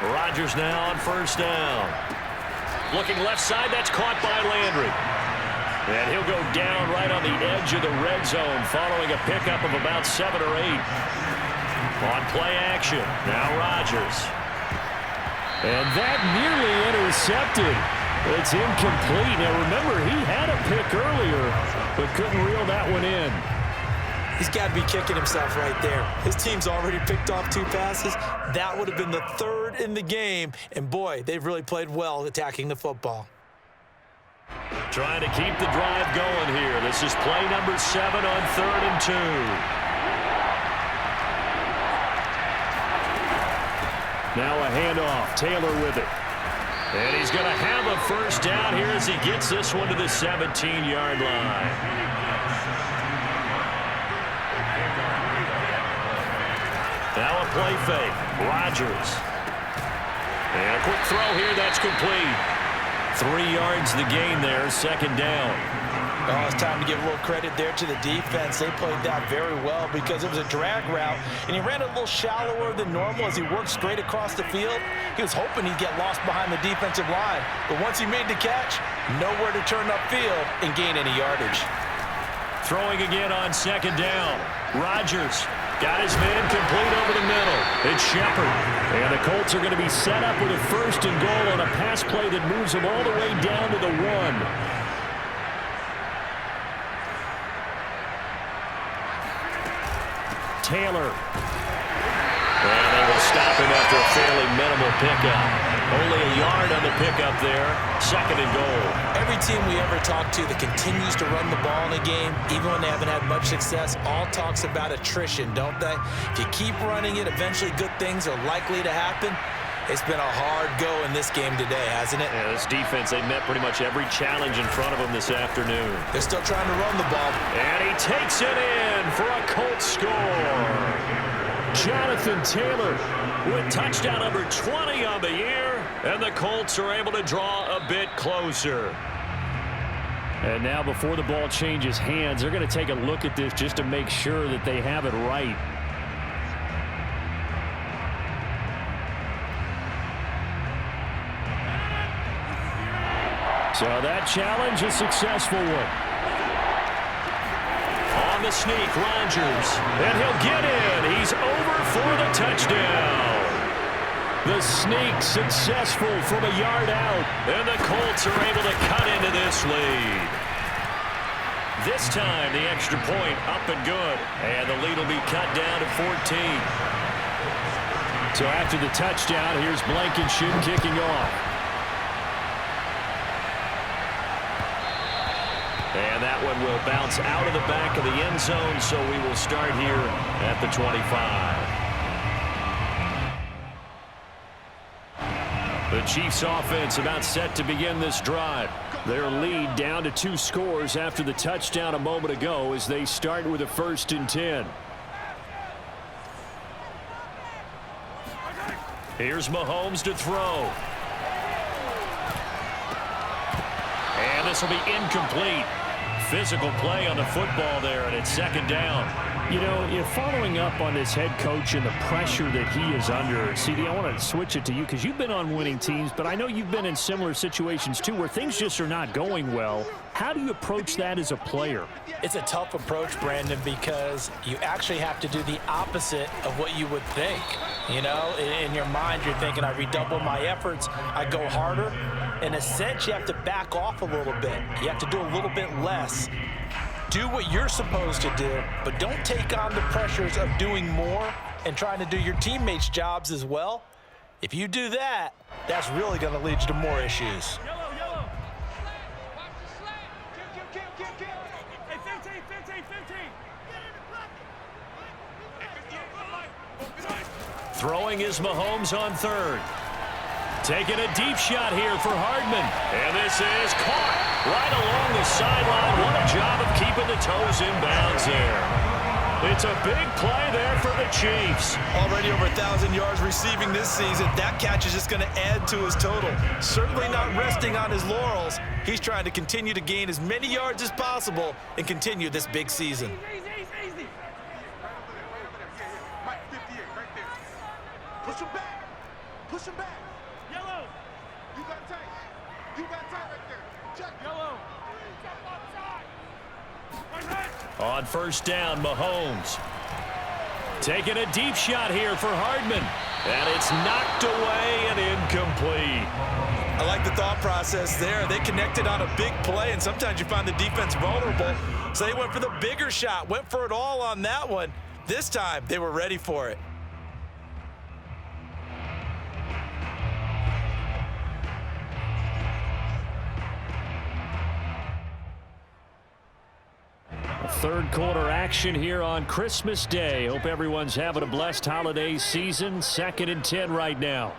Rodgers now on 1st down. Looking left side, that's caught by Landry. And he'll go down right on the edge of the red zone following a pickup of about 7 or 8. On play action, now Rodgers. And that nearly intercepted. It's incomplete. Now remember, he had a pick earlier, but couldn't reel that one in. He's got to be kicking himself right there. His team's already picked off 2 passes. That would have been the 3rd in the game. And boy, they've really played well attacking the football. Trying to keep the drive going here. This is play number 7 on 3rd and 2. Now a handoff. Taylor with it. And he's going to have a first down here as he gets this one to the 17-yard line. Now a play fake. Rodgers. And a quick throw here. That's complete. 3 yards the gain there, 2nd down. Oh, it's time to give a little credit there to the defense. They played that very well because it was a drag route, and he ran a little shallower than normal as he worked straight across the field. He was hoping he'd get lost behind the defensive line, but once he made the catch, nowhere to turn upfield and gain any yardage. Throwing again on 2nd down. Rodgers got his man complete over the middle. It's Shepard. And the Colts are going to be set up with a 1st and goal on a pass play that moves them all the way down to the 1. Taylor. And they will stop him after a fairly minimal pickup. Only a yard on the pickup there. 2nd and goal. Every team we ever talk to that continues to run the ball in a game, even when they haven't had much success, all talks about attrition, don't they? If you keep running it, eventually good things are likely to happen. It's been a hard go in this game today, hasn't it? Yeah, this defense, they met pretty much every challenge in front of them this afternoon. They're still trying to run the ball. And he takes it in for a Colts score. Jonathan Taylor with touchdown number 20 on the year, and the Colts are able to draw a bit closer. And now before the ball changes hands, they're going to take a look at this just to make sure that they have it right. So that challenge, a successful one. On the sneak, Rodgers. And he'll get in. He's over for the touchdown. The sneak successful from a yard out. And the Colts are able to cut into this lead. This time, the extra point up and good. And the lead will be cut down to 14. So after the touchdown, here's Blankenship kicking off. And that one will bounce out of the back of the end zone, so we will start here at the 25. The Chiefs offense about set to begin this drive. Their lead down to 2 scores after the touchdown a moment ago as they start with a 1st and 10. Here's Mahomes to throw. And this will be incomplete. Physical play on the football there, and it's 2nd down. You know, following up on this head coach and the pressure that he is under, CD, I want to switch it to you because you've been on winning teams, but I know you've been in similar situations too where things just are not going well. How do you approach that as a player? It's a tough approach, Brandon, because you actually have to do the opposite of what you would think. You know, in your mind, you're thinking, I redouble my efforts, I go harder. In a sense, you have to back off a little bit. You have to do a little bit less. Do what you're supposed to do, but don't take on the pressures of doing more and trying to do your teammates' jobs as well. If you do that, that's really going to lead you to more issues. Yellow. Watch the slant. Kill. Throwing is Mahomes on third. Taking a deep shot here for Hardman. And this is caught right along the sideline. What a job of keeping the toes in bounds there. It's a big play there for the Chiefs. Already over 1,000 yards receiving this season. That catch is just going to add to his total. Certainly not resting on his laurels. He's trying to continue to gain as many yards as possible and continue this big season. Mike, 58, right there. Push him back. Push him back. Yellow. You got tight. You got tight right there. Check. Yellow. On first down, Mahomes. Taking a deep shot here for Hardman. And it's knocked away and incomplete. I like the thought process there. They connected on a big play, and sometimes you find the defense vulnerable. So they went for the bigger shot, went for it all on that one. This time, they were ready for it. Third quarter action here on Christmas Day. Hope everyone's having a blessed holiday season. 2nd and 10 right now.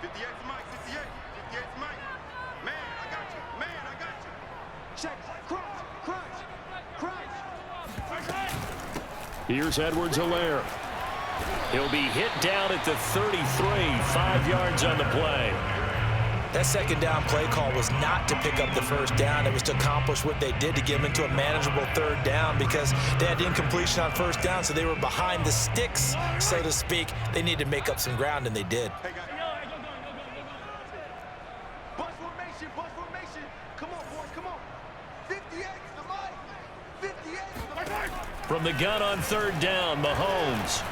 58's Mike, 58. 58's Mike. Man, I got you. Man, I got you. Check. Crunch. Here's Edwards-Helaire. He'll be hit down at the 33, 5 yards on the play. That second down play call was not to pick up the first down. It was to accomplish what they did to get them into a manageable third down because they had incompletion on first down, so they were behind the sticks, so to speak. They needed to make up some ground, and they did. Hey, guys. Bus formation, bus formation. Come on, boys, come on. 58's the Mike. 58's the Mike. From the gun on third down, Mahomes.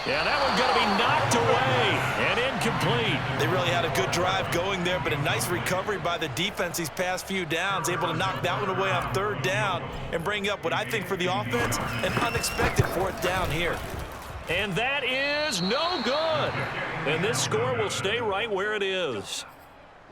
Yeah, that one's going to be knocked away and incomplete. They really had a good drive going there, but a nice recovery by the defense these past few downs, able to knock that one away on third down and bring up what I think for the offense, an unexpected fourth down here. And that is no good. And this score will stay right where it is.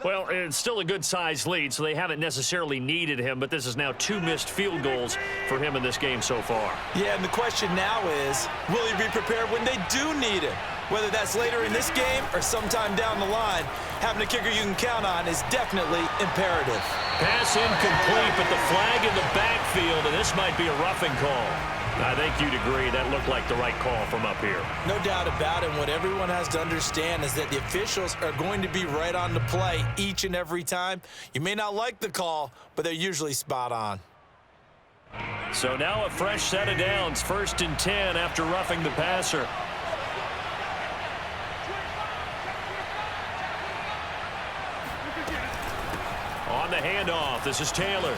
Well, it's still a good-sized lead, so they haven't necessarily needed him, but this is now 2 missed field goals for him in this game so far. Yeah, and the question now is, will he be prepared when they do need him? Whether that's later in this game or sometime down the line, having a kicker you can count on is definitely imperative. Pass incomplete, but the flag in the backfield, and this might be a roughing call. I think you'd agree that looked like the right call from up here. No doubt about it. What everyone has to understand is that the officials are going to be right on the play each and every time. You may not like the call, but they're usually spot on. So now a fresh set of downs, 1st and 10 after roughing the passer. On the handoff, this is Taylor.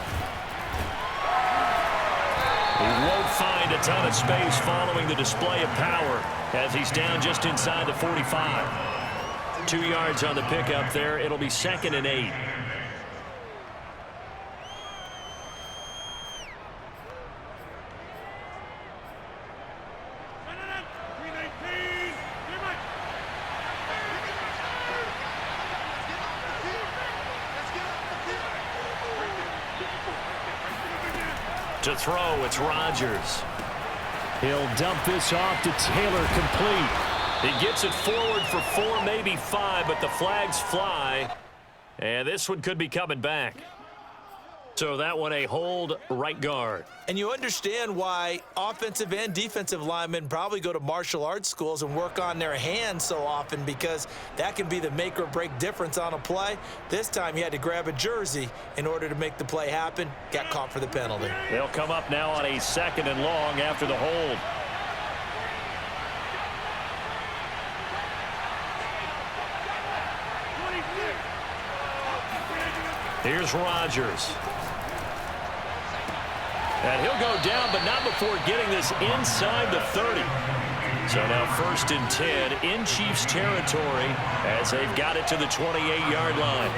He won't find a ton of space following the display of power as he's down just inside the 45. 2 yards on the pickup there. It'll be 2nd and 8. To throw, it's Rodgers. He'll dump this off to Taylor, complete. He gets it forward for 4, maybe 5, but the flags fly. And this one could be coming back. So that one a hold, right guard. And you understand why offensive and defensive linemen probably go to martial arts schools and work on their hands so often, because that can be the make or break difference on a play. This time he had to grab a jersey in order to make the play happen. Got caught for the penalty. They'll come up now on a 2nd and long after the hold. Here's Rodgers. And he'll go down, but not before getting this inside the 30. So now 1st and 10 in Chiefs territory as they've got it to the 28-yard line.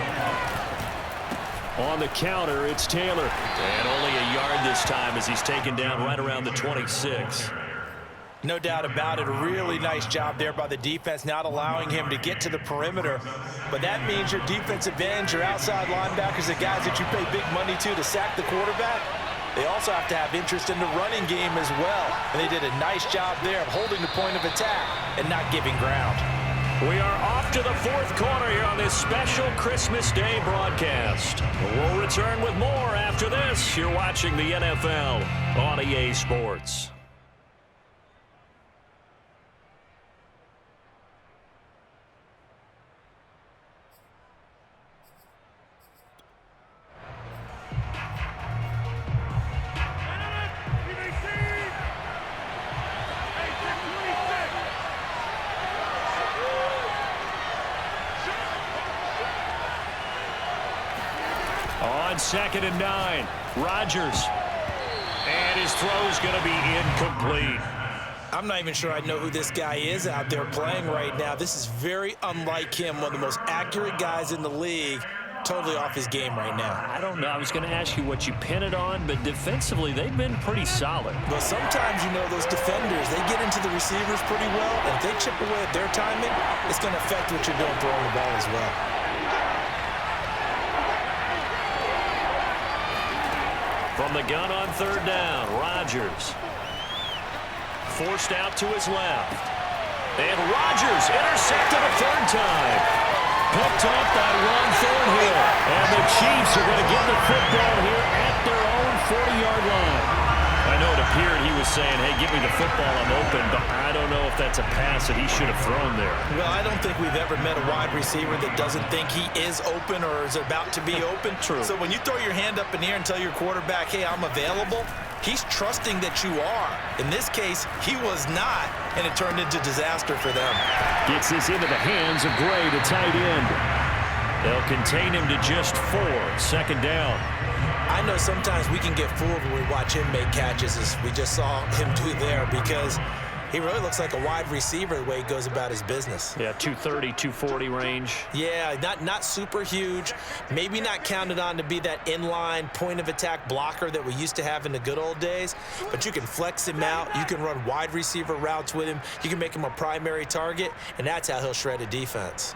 On the counter, it's Taylor. And only a yard this time as he's taken down right around the 26. No doubt about it. A really nice job there by the defense, not allowing him to get to the perimeter. But that means your defensive ends, your outside linebackers, the guys that you pay big money to sack the quarterback, they also have to have interest in the running game as well. And they did a nice job there of holding the point of attack and not giving ground. We are off to the fourth quarter here on this special Christmas Day broadcast. We'll return with more after this. You're watching the NFL on EA Sports. On 2nd and 9, Rodgers. And his throw's going to be incomplete. I'm not even sure I know who this guy is out there playing right now. This is very unlike him, one of the most accurate guys in the league. Totally off his game right now. I don't know. I was going to ask you what you pin it on, but defensively, they've been pretty solid. Well, sometimes, you know, those defenders, they get into the receivers pretty well, and if they chip away at their timing, it's going to affect what you're doing throwing the ball as well. From the gun on 3rd down, Rodgers. Forced out to his left. And Rodgers intercepted a 3rd time. Picked off by Ron Thornhill. And the Chiefs are going to get the football here at their own 40-yard line. I know it appeared he was saying, hey, give me the football, I'm open, but I don't know if that's a pass that he should have thrown there. Well, I don't think we've ever met a wide receiver that doesn't think he is open or is about to be open. True. So when you throw your hand up in the air and tell your quarterback, hey, I'm available, he's trusting that you are. In this case, he was not, and it turned into disaster for them. Gets this into the hands of Gray, the tight end. They'll contain him to just 4. 2nd down. I know sometimes we can get fooled when we watch him make catches, as we just saw him do there, because he really looks like a wide receiver the way he goes about his business. Yeah, 230, 240 range. Yeah, not super huge. Maybe not counted on to be that inline point-of-attack blocker that we used to have in the good old days, but you can flex him out. You can run wide receiver routes with him. You can make him a primary target, and that's how he'll shred a defense.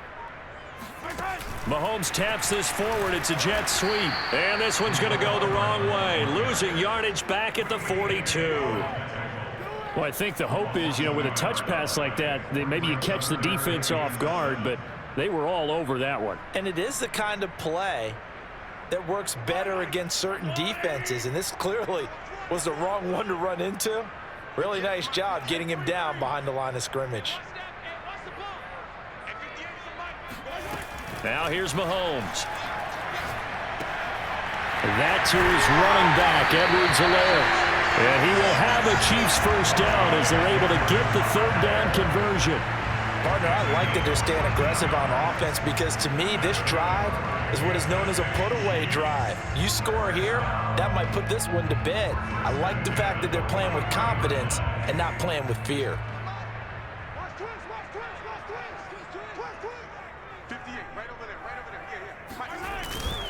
Mahomes taps this forward. It's a jet sweep. And this one's going to go the wrong way. Losing yardage back at the 42. Well, I think the hope is, you know, with a touch pass like that, maybe you catch the defense off guard, but they were all over that one. And it is the kind of play that works better against certain defenses, and this clearly was the wrong one to run into. Really nice job getting him down behind the line of scrimmage. Now here's Mahomes. That to his running back, Edwards-Helaire. And he will have a Chiefs first down as they're able to get the 3rd down conversion. Partner, I like that they're staying aggressive on offense because to me, this drive is what is known as a put-away drive. You score here, that might put this one to bed. I like the fact that they're playing with confidence and not playing with fear.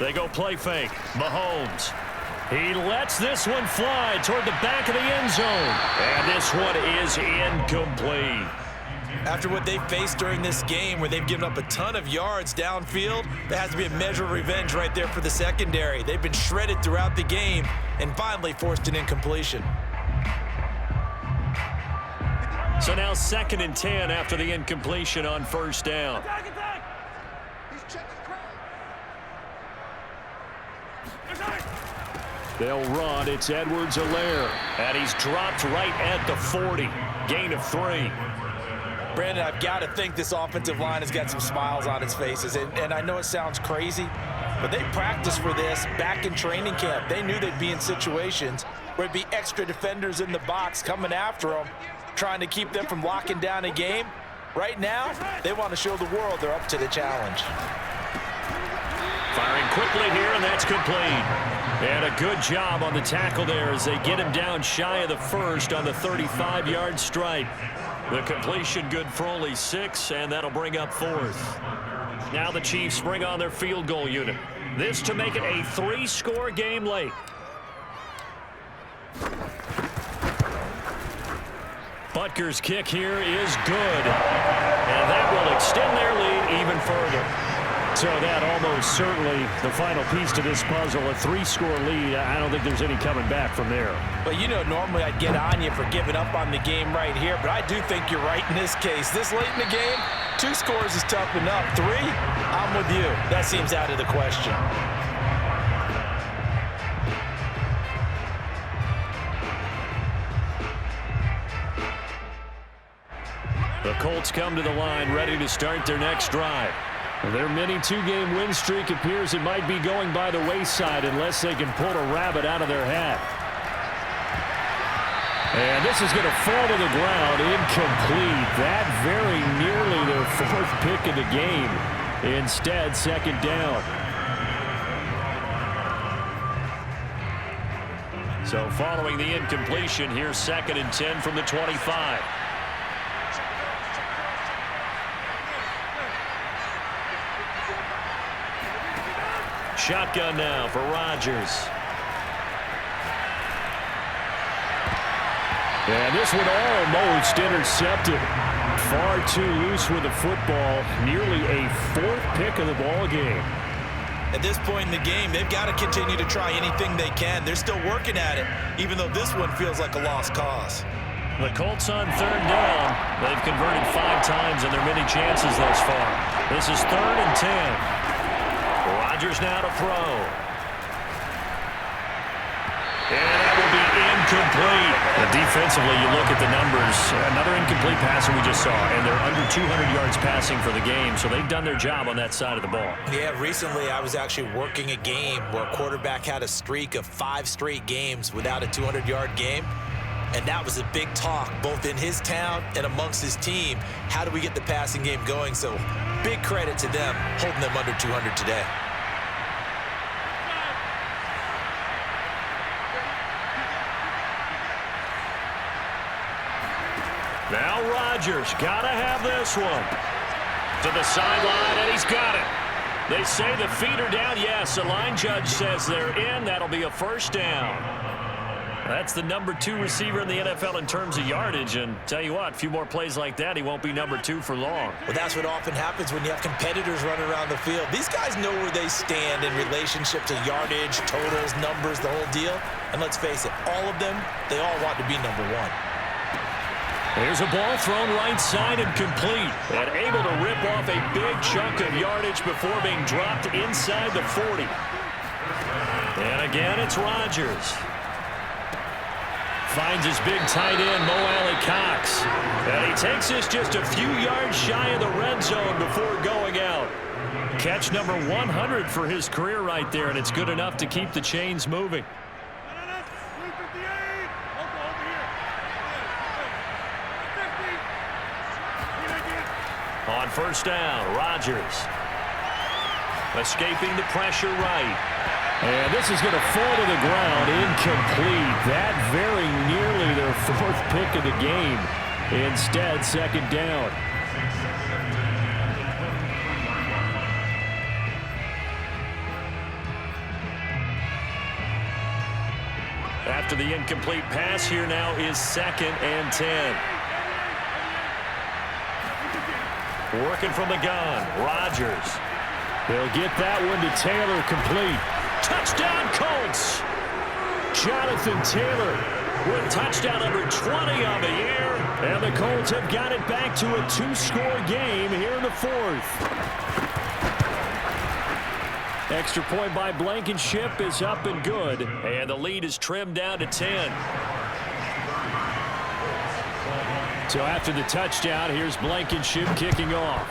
They go play fake. Mahomes. He lets this one fly toward the back of the end zone. And this one is incomplete. After what they faced during this game where they've given up a ton of yards downfield, there has to be a measure of revenge right there for the secondary. They've been shredded throughout the game and finally forced an incompletion. So now 2nd and 10 after the incompletion on 1st down. They'll run. It's Edwards-Helaire. And he's dropped right at the 40. Gain of 3. Brandon, I've got to think this offensive line has got some smiles on its faces. And I know it sounds crazy, but they practiced for this back in training camp. They knew they'd be in situations where it'd be extra defenders in the box coming after them, trying to keep them from locking down a game. Right now, they want to show the world they're up to the challenge. Firing quickly here, and that's complete. And a good job on the tackle there as they get him down shy of the 1st on the 35-yard stripe. The completion good for only 6, and that'll bring up 4th. Now the Chiefs bring on their field goal unit. This to make it a 3-score game late. Butker's kick here is good. And that will extend their lead even further. So that almost certainly the final piece to this puzzle, a 3-score lead. I don't think there's any coming back from there. Well, you know, normally I'd get on you for giving up on the game right here, but I do think you're right in this case. This late in the game, 2 scores is tough enough. 3, I'm with you. That seems out of the question. The Colts come to the line ready to start their next drive. Their mini 2-game win streak appears it might be going by the wayside unless they can pull a rabbit out of their hat. And this is going to fall to the ground, incomplete. That very nearly their 4th pick of the game. Instead, 2nd down. So following the incompletion, here's 2nd and 10 from the 25. Shotgun now for Rodgers. And this one almost intercepted. Far too loose with the football. Nearly a 4th pick of the ball game. At this point in the game, they've got to continue to try anything they can. They're still working at it, even though this one feels like a lost cause. The Colts on 3rd down. They've converted 5 times in their many chances thus far. This is 3rd and 10. Rodgers now to throw. And that will be incomplete. Defensively, you look at the numbers. Another incomplete pass that we just saw, and they're under 200 yards passing for the game, so they've done their job on that side of the ball. Yeah, recently I was actually working a game where a quarterback had a streak of 5 straight games without a 200-yard game. And that was a big talk, both in his town and amongst his team. How do we get the passing game going? So big credit to them, holding them under 200 today. Now Rodgers, gotta have this one. To the sideline, and he's got it. They say the feet are down. Yes, the line judge says they're in. That'll be a 1st down. That's the number 2 receiver in the NFL in terms of yardage. And tell you what, a few more plays like that, he won't be number 2 for long. Well, that's what often happens when you have competitors running around the field. These guys know where they stand in relationship to yardage, totals, numbers, the whole deal. And let's face it, all of them, they all want to be number 1. Here's a ball thrown right side and complete. And able to rip off a big chunk of yardage before being dropped inside the 40. And again, it's Rodgers. Finds his big tight end, Mo Alley-Cox. And he takes this just a few yards shy of the red zone before going out. Catch number 100 for his career right there, and it's good enough to keep the chains moving. On 1st down, Rodgers. Escaping the pressure right. And this is going to fall to the ground, incomplete. That very nearly their 4th pick of the game. Instead, 2nd down. After the incomplete pass, here now is 2nd and 10. Working from the gun, Rodgers. They'll get that one to Taylor, complete. Touchdown, Colts! Jonathan Taylor with touchdown number 20 on the year. And the Colts have got it back to a 2-score game here in the 4th. Extra point by Blankenship is up and good. And the lead is trimmed down to 10. So after the touchdown, here's Blankenship kicking off.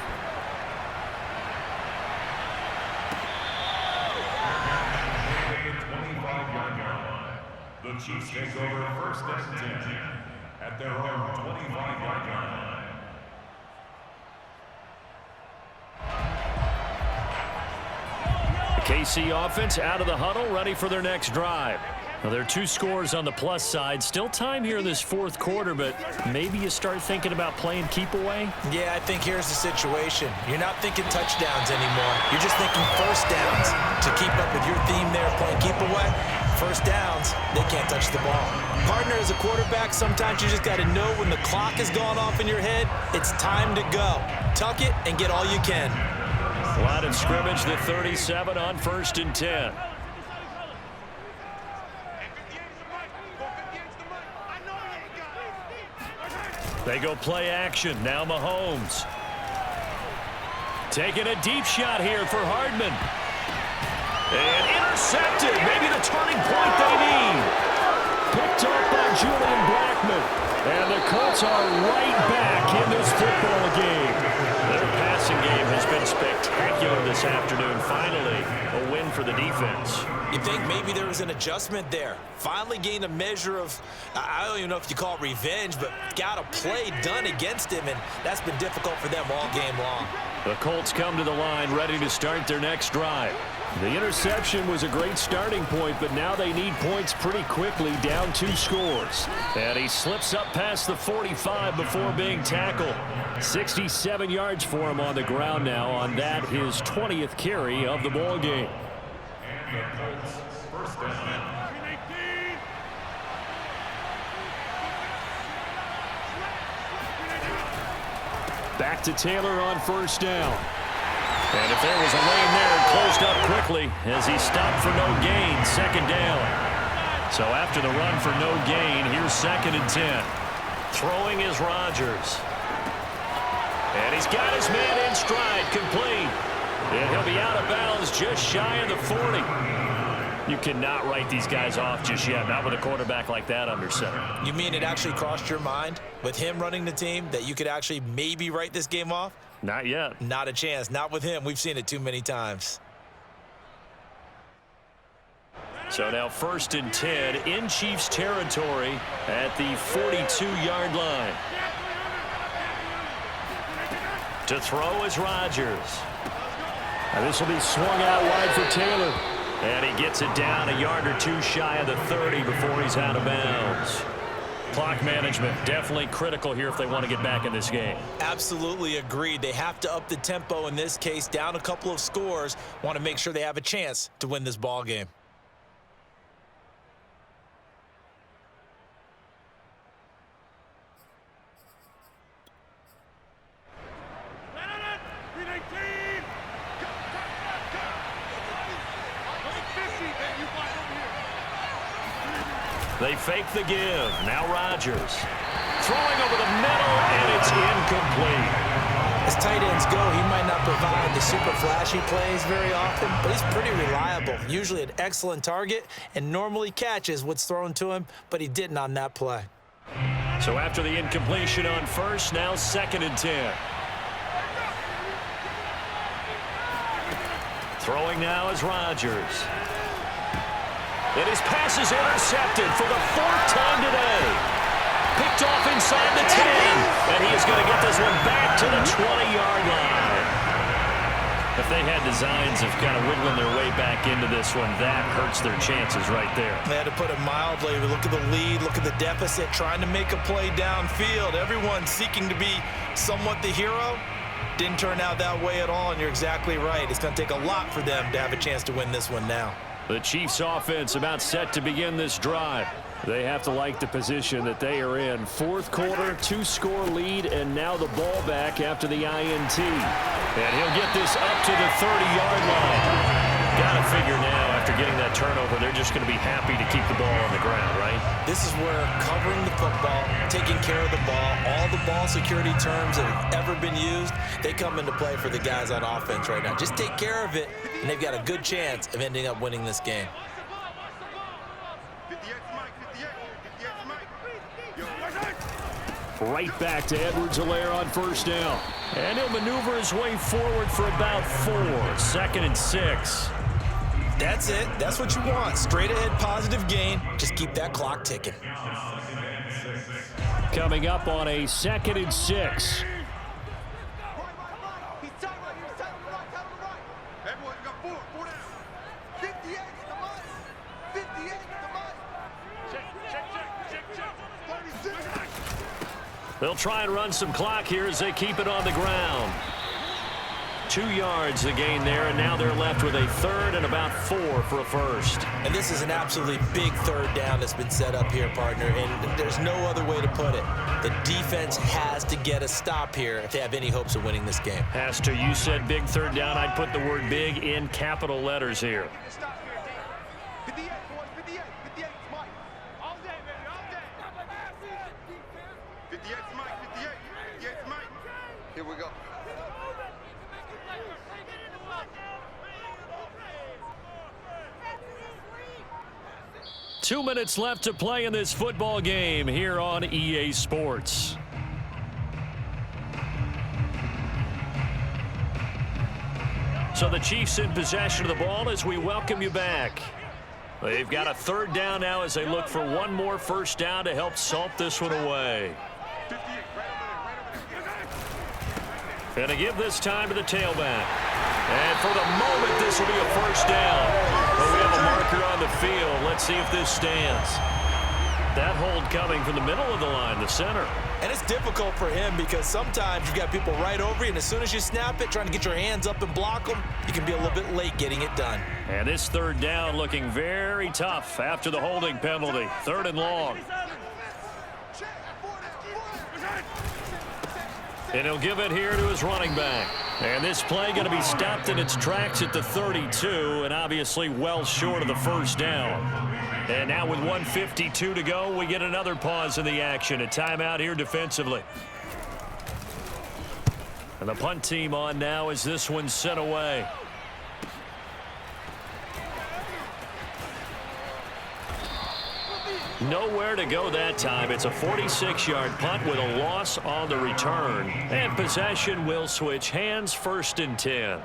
The Chiefs take over 1st and 10 at their own 25-yard line. The KC offense out of the huddle, ready for their next drive. Well, there are 2 scores on the plus side. Still time here in this 4th quarter, but maybe you start thinking about playing keep away? Yeah, I think here's the situation. You're not thinking touchdowns anymore. You're just thinking 1st downs. To keep up with your theme there, playing keep away, 1st downs, they can't touch the ball. Partner, as a quarterback, sometimes you just got to know when the clock has gone off in your head, it's time to go. Tuck it and get all you can. Line of scrimmage, the 37 on 1st and 10. They go play action. Now Mahomes. Taking a deep shot here for Hardman. And intercepted. Maybe the turning point they need. Picked up by Julian Blackmon. And the Colts are right back in this football game. Their passing game has been spectacular this afternoon. Finally, a win for the defense. You think maybe there was an adjustment there. Finally gained a measure of, I don't even know if you call it revenge, but got a play done against him, and that's been difficult for them all game long. The Colts come to the line ready to start their next drive. The interception was a great starting point, but now they need points pretty quickly, down 2 scores. And he slips up past the 45 before being tackled. 67 yards for him on the ground now on that, his 20th carry of the ball game. And the Colts first down. Back to Taylor on 1st down. And if there was a lane there, it closed up quickly as he stopped for no gain, 2nd down. So after the run for no gain, here's 2nd and 10. Throwing is Rodgers. And he's got his man in stride, complete. And he'll be out of bounds just shy of the 40. You cannot write these guys off just yet, not with a quarterback like that under center. You mean it actually crossed your mind with him running the team that you could actually maybe write this game off? Not yet. Not a chance. Not with him. We've seen it too many times. So now 1st and 10 in Chiefs territory at the 42-yard line. To throw is Rodgers. Now this will be swung out wide for Taylor. And he gets it down a yard or 2 shy of the 30 before he's out of bounds. Clock management definitely critical here if they want to get back in this game. Absolutely agreed. They have to up the tempo in this case, down a couple of scores. Want to make sure they have a chance to win this ball game. They fake the give. Now Rodgers. Throwing over the middle, and it's incomplete. As tight ends go, he might not provide the super flashy plays very often, but he's pretty reliable. Usually an excellent target and normally catches what's thrown to him, but he didn't on that play. So after the incompletion on 1st, now 2nd and 10. Throwing now is Rodgers. And his pass is intercepted for the 4th time today. Picked off inside the 10. And he is going to get this one back to the 20-yard line. If they had designs of kind of wiggling their way back into this one, that hurts their chances right there. They had to put it mildly. Look at the lead. Look at the deficit. Trying to make a play downfield. Everyone seeking to be somewhat the hero. Didn't turn out that way at all, and you're exactly right. It's going to take a lot for them to have a chance to win this one now. The Chiefs offense about set to begin this drive. They have to like the position that they are in. 4th quarter, 2-score lead, and now the ball back after the INT. And he'll get this up to the 30-yard line. Got to figure now, after getting that turnover, they're just going to be happy to keep the ball on the ground, right? This is where covering the football, taking care of the ball, all the ball security terms that have ever been used, they come into play for the guys on offense right now. Just take care of it, and they've got a good chance of ending up winning this game. Right back to Edwards-Helaire on 1st down. And he'll maneuver his way forward for about 4. 2nd and 6. That's it. That's what you want. Straight ahead positive gain. Just keep that clock ticking. Coming up on a 2nd and 6. They'll try and run some clock here as they keep it on the ground. 2 yards the gain there, and now they're left with a third and about 4 for a first. And this is an absolutely big third down that's been set up here, partner, and there's no other way to put it. The defense has to get a stop here if they have any hopes of winning this game. Has to. You said big third down. I'd put the word big in capital letters here. Stop here, Dave. 58, boys, 58. 58 's Mike. All day, baby, all day. 58 's Mike, 58. 58 's Mike. Here we go. Two minutes left to play in this football game here on EA Sports. So the Chiefs in possession of the ball as we welcome you back. They've got a third down now as they look for one more first down to help salt this one away. 58, right over there, Going to give this time to the tailback. And for the moment, this will be a first down. But we have a marker on the field. Let's see if this stands. That hold coming from the middle of the line, the center. And it's difficult for him because sometimes you've got people right over you, and as soon as you snap it, trying to get your hands up and block them, you can be a little bit late getting it done. And this third down looking very tough after the holding penalty. Third and long. And he'll give it here to his running back. And this play going to be stopped in its tracks at the 32, and obviously well short of the first down. And now with 1:52 to go, we get another pause in the action. A timeout here defensively. And the punt team on now as this one's sent away. Nowhere to go that time. It's a 46-yard punt with a loss on the return. And possession will switch hands, 1st and 10.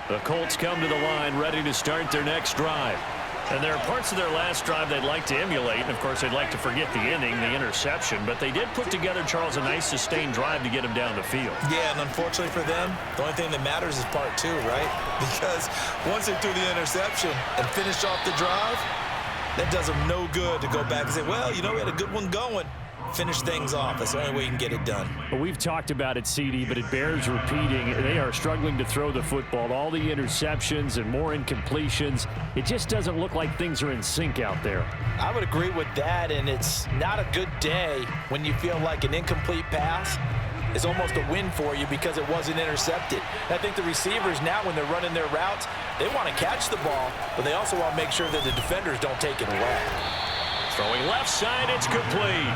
The Colts come to the line ready to start their next drive. And there are parts of their last drive they'd like to emulate. And, of course, they'd like to forget the inning, the interception. But they did put together, Charles, a nice sustained drive to get him down the field. Yeah, and unfortunately for them, the only thing that matters is part 2, right? Because once they threw the interception and finished off the drive, that does them no good to go back and say, well, you know, we had a good one going. Finish things off. That's the only way you can get it done. Well, we've talked about it, CD, but it bears repeating. They are struggling to throw the football. All the interceptions and more incompletions. It just doesn't look like things are in sync out there. I would agree with that, and it's not a good day when you feel like an incomplete pass is almost a win for you because it wasn't intercepted. And I think the receivers now, when they're running their routes, they want to catch the ball, but they also want to make sure that the defenders don't take it away. Throwing left side, it's complete.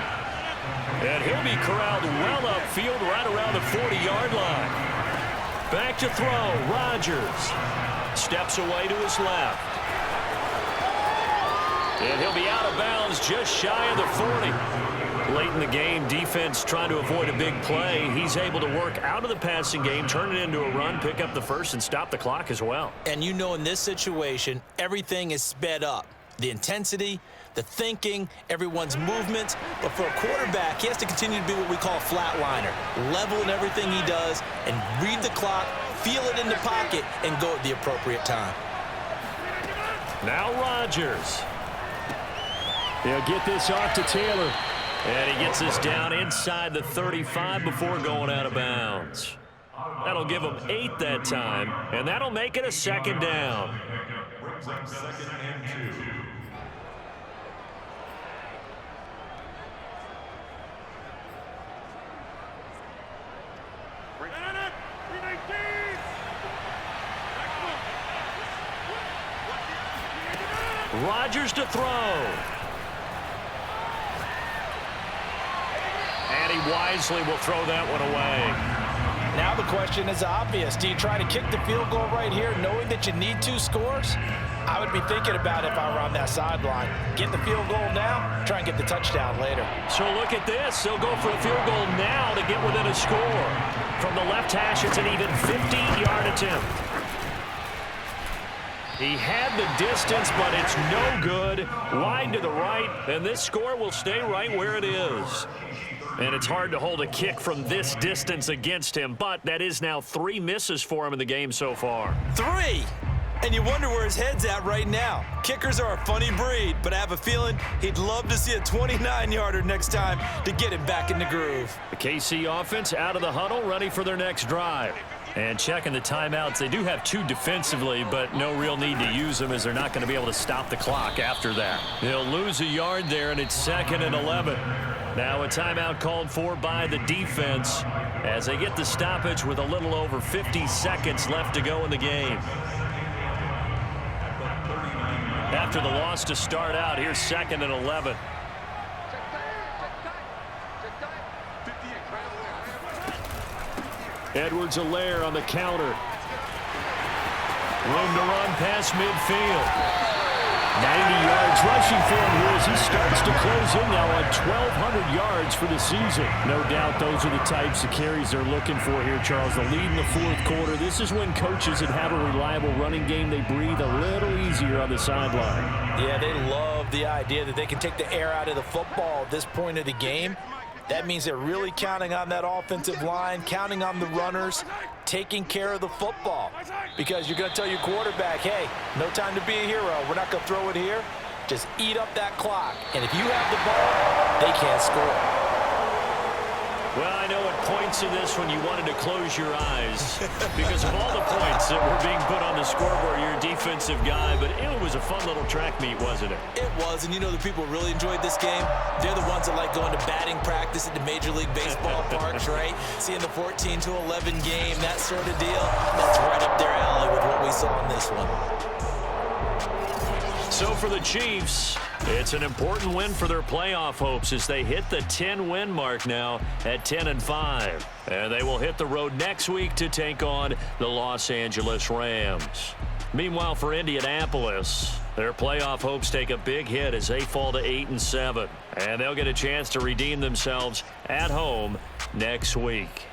And he'll be corralled well upfield right around the 40-yard line. Back to throw, Rodgers. Steps away to his left. And he'll be out of bounds just shy of the 40. Late in the game, defense trying to avoid a big play. He's able to work out of the passing game, turn it into a run, pick up the first, and stop the clock as well. And you know, in this situation, everything is sped up. The intensity, the thinking, everyone's movements. But for a quarterback, he has to continue to be what we call a flatliner. Level in everything he does and read the clock, feel it in the pocket, and go at the appropriate time. Now Rodgers. They'll get this off to Taylor. And he gets this down inside the 35 before going out of bounds. That'll give him 8 that time, and that'll make it a 2nd down. Brings up 2nd and 2. Rodgers to throw. And he wisely will throw that one away. Now the question is obvious. Do you try to kick the field goal right here knowing that you need 2 scores? I would be thinking about it if I were on that sideline. Get the field goal now, try and get the touchdown later. So look at this. They'll go for a field goal now to get within a score. From the left hash, it's an even 50-yard attempt. He had the distance, but it's no good. Wide to the right, and this score will stay right where it is. And it's hard to hold a kick from this distance against him, but that is now 3 misses for him in the game so far. 3! And you wonder where his head's at right now. Kickers are a funny breed, but I have a feeling he'd love to see a 29-yarder next time to get him back in the groove. The KC offense out of the huddle, ready for their next drive. And checking the timeouts, they do have 2 defensively, but no real need to use them as they're not going to be able to stop the clock after that. They'll lose a yard there, and it's 2nd and 11. Now a timeout called for by the defense as they get the stoppage with a little over 50 seconds left to go in the game. After the loss to start out, here's 2nd and 11. Edwards-Helaire on the counter. Room to run past midfield. 90 yards rushing for him here as he starts to close in now on 1,200 yards for the season. No doubt those are the types of carries they're looking for here, Charles. The lead in the 4th quarter. This is when coaches that have a reliable running game, they breathe a little easier on the sideline. Yeah, they love the idea that they can take the air out of the football at this point of the game. That means they're really counting on that offensive line, counting on the runners, taking care of the football. Because you're going to tell your quarterback, hey, no time to be a hero. We're not going to throw it here. Just eat up that clock. And if you have the ball, they can't score. Well, I know at points in this when you wanted to close your eyes because of all the points that were being put on the scoreboard. You're a defensive guy, but it was a fun little track meet, wasn't it? It was, and you know the people really enjoyed this game? They're the ones that like going to batting practice at the Major League Baseball parks, right? Seeing the 14-11 game, that sort of deal. That's right up their alley with what we saw in this one. So for the Chiefs, it's an important win for their playoff hopes as they hit the 10-win mark now at 10-5. And they will hit the road next week to take on the Los Angeles Rams. Meanwhile, for Indianapolis, their playoff hopes take a big hit as they fall to 8-7. And they'll get a chance to redeem themselves at home next week.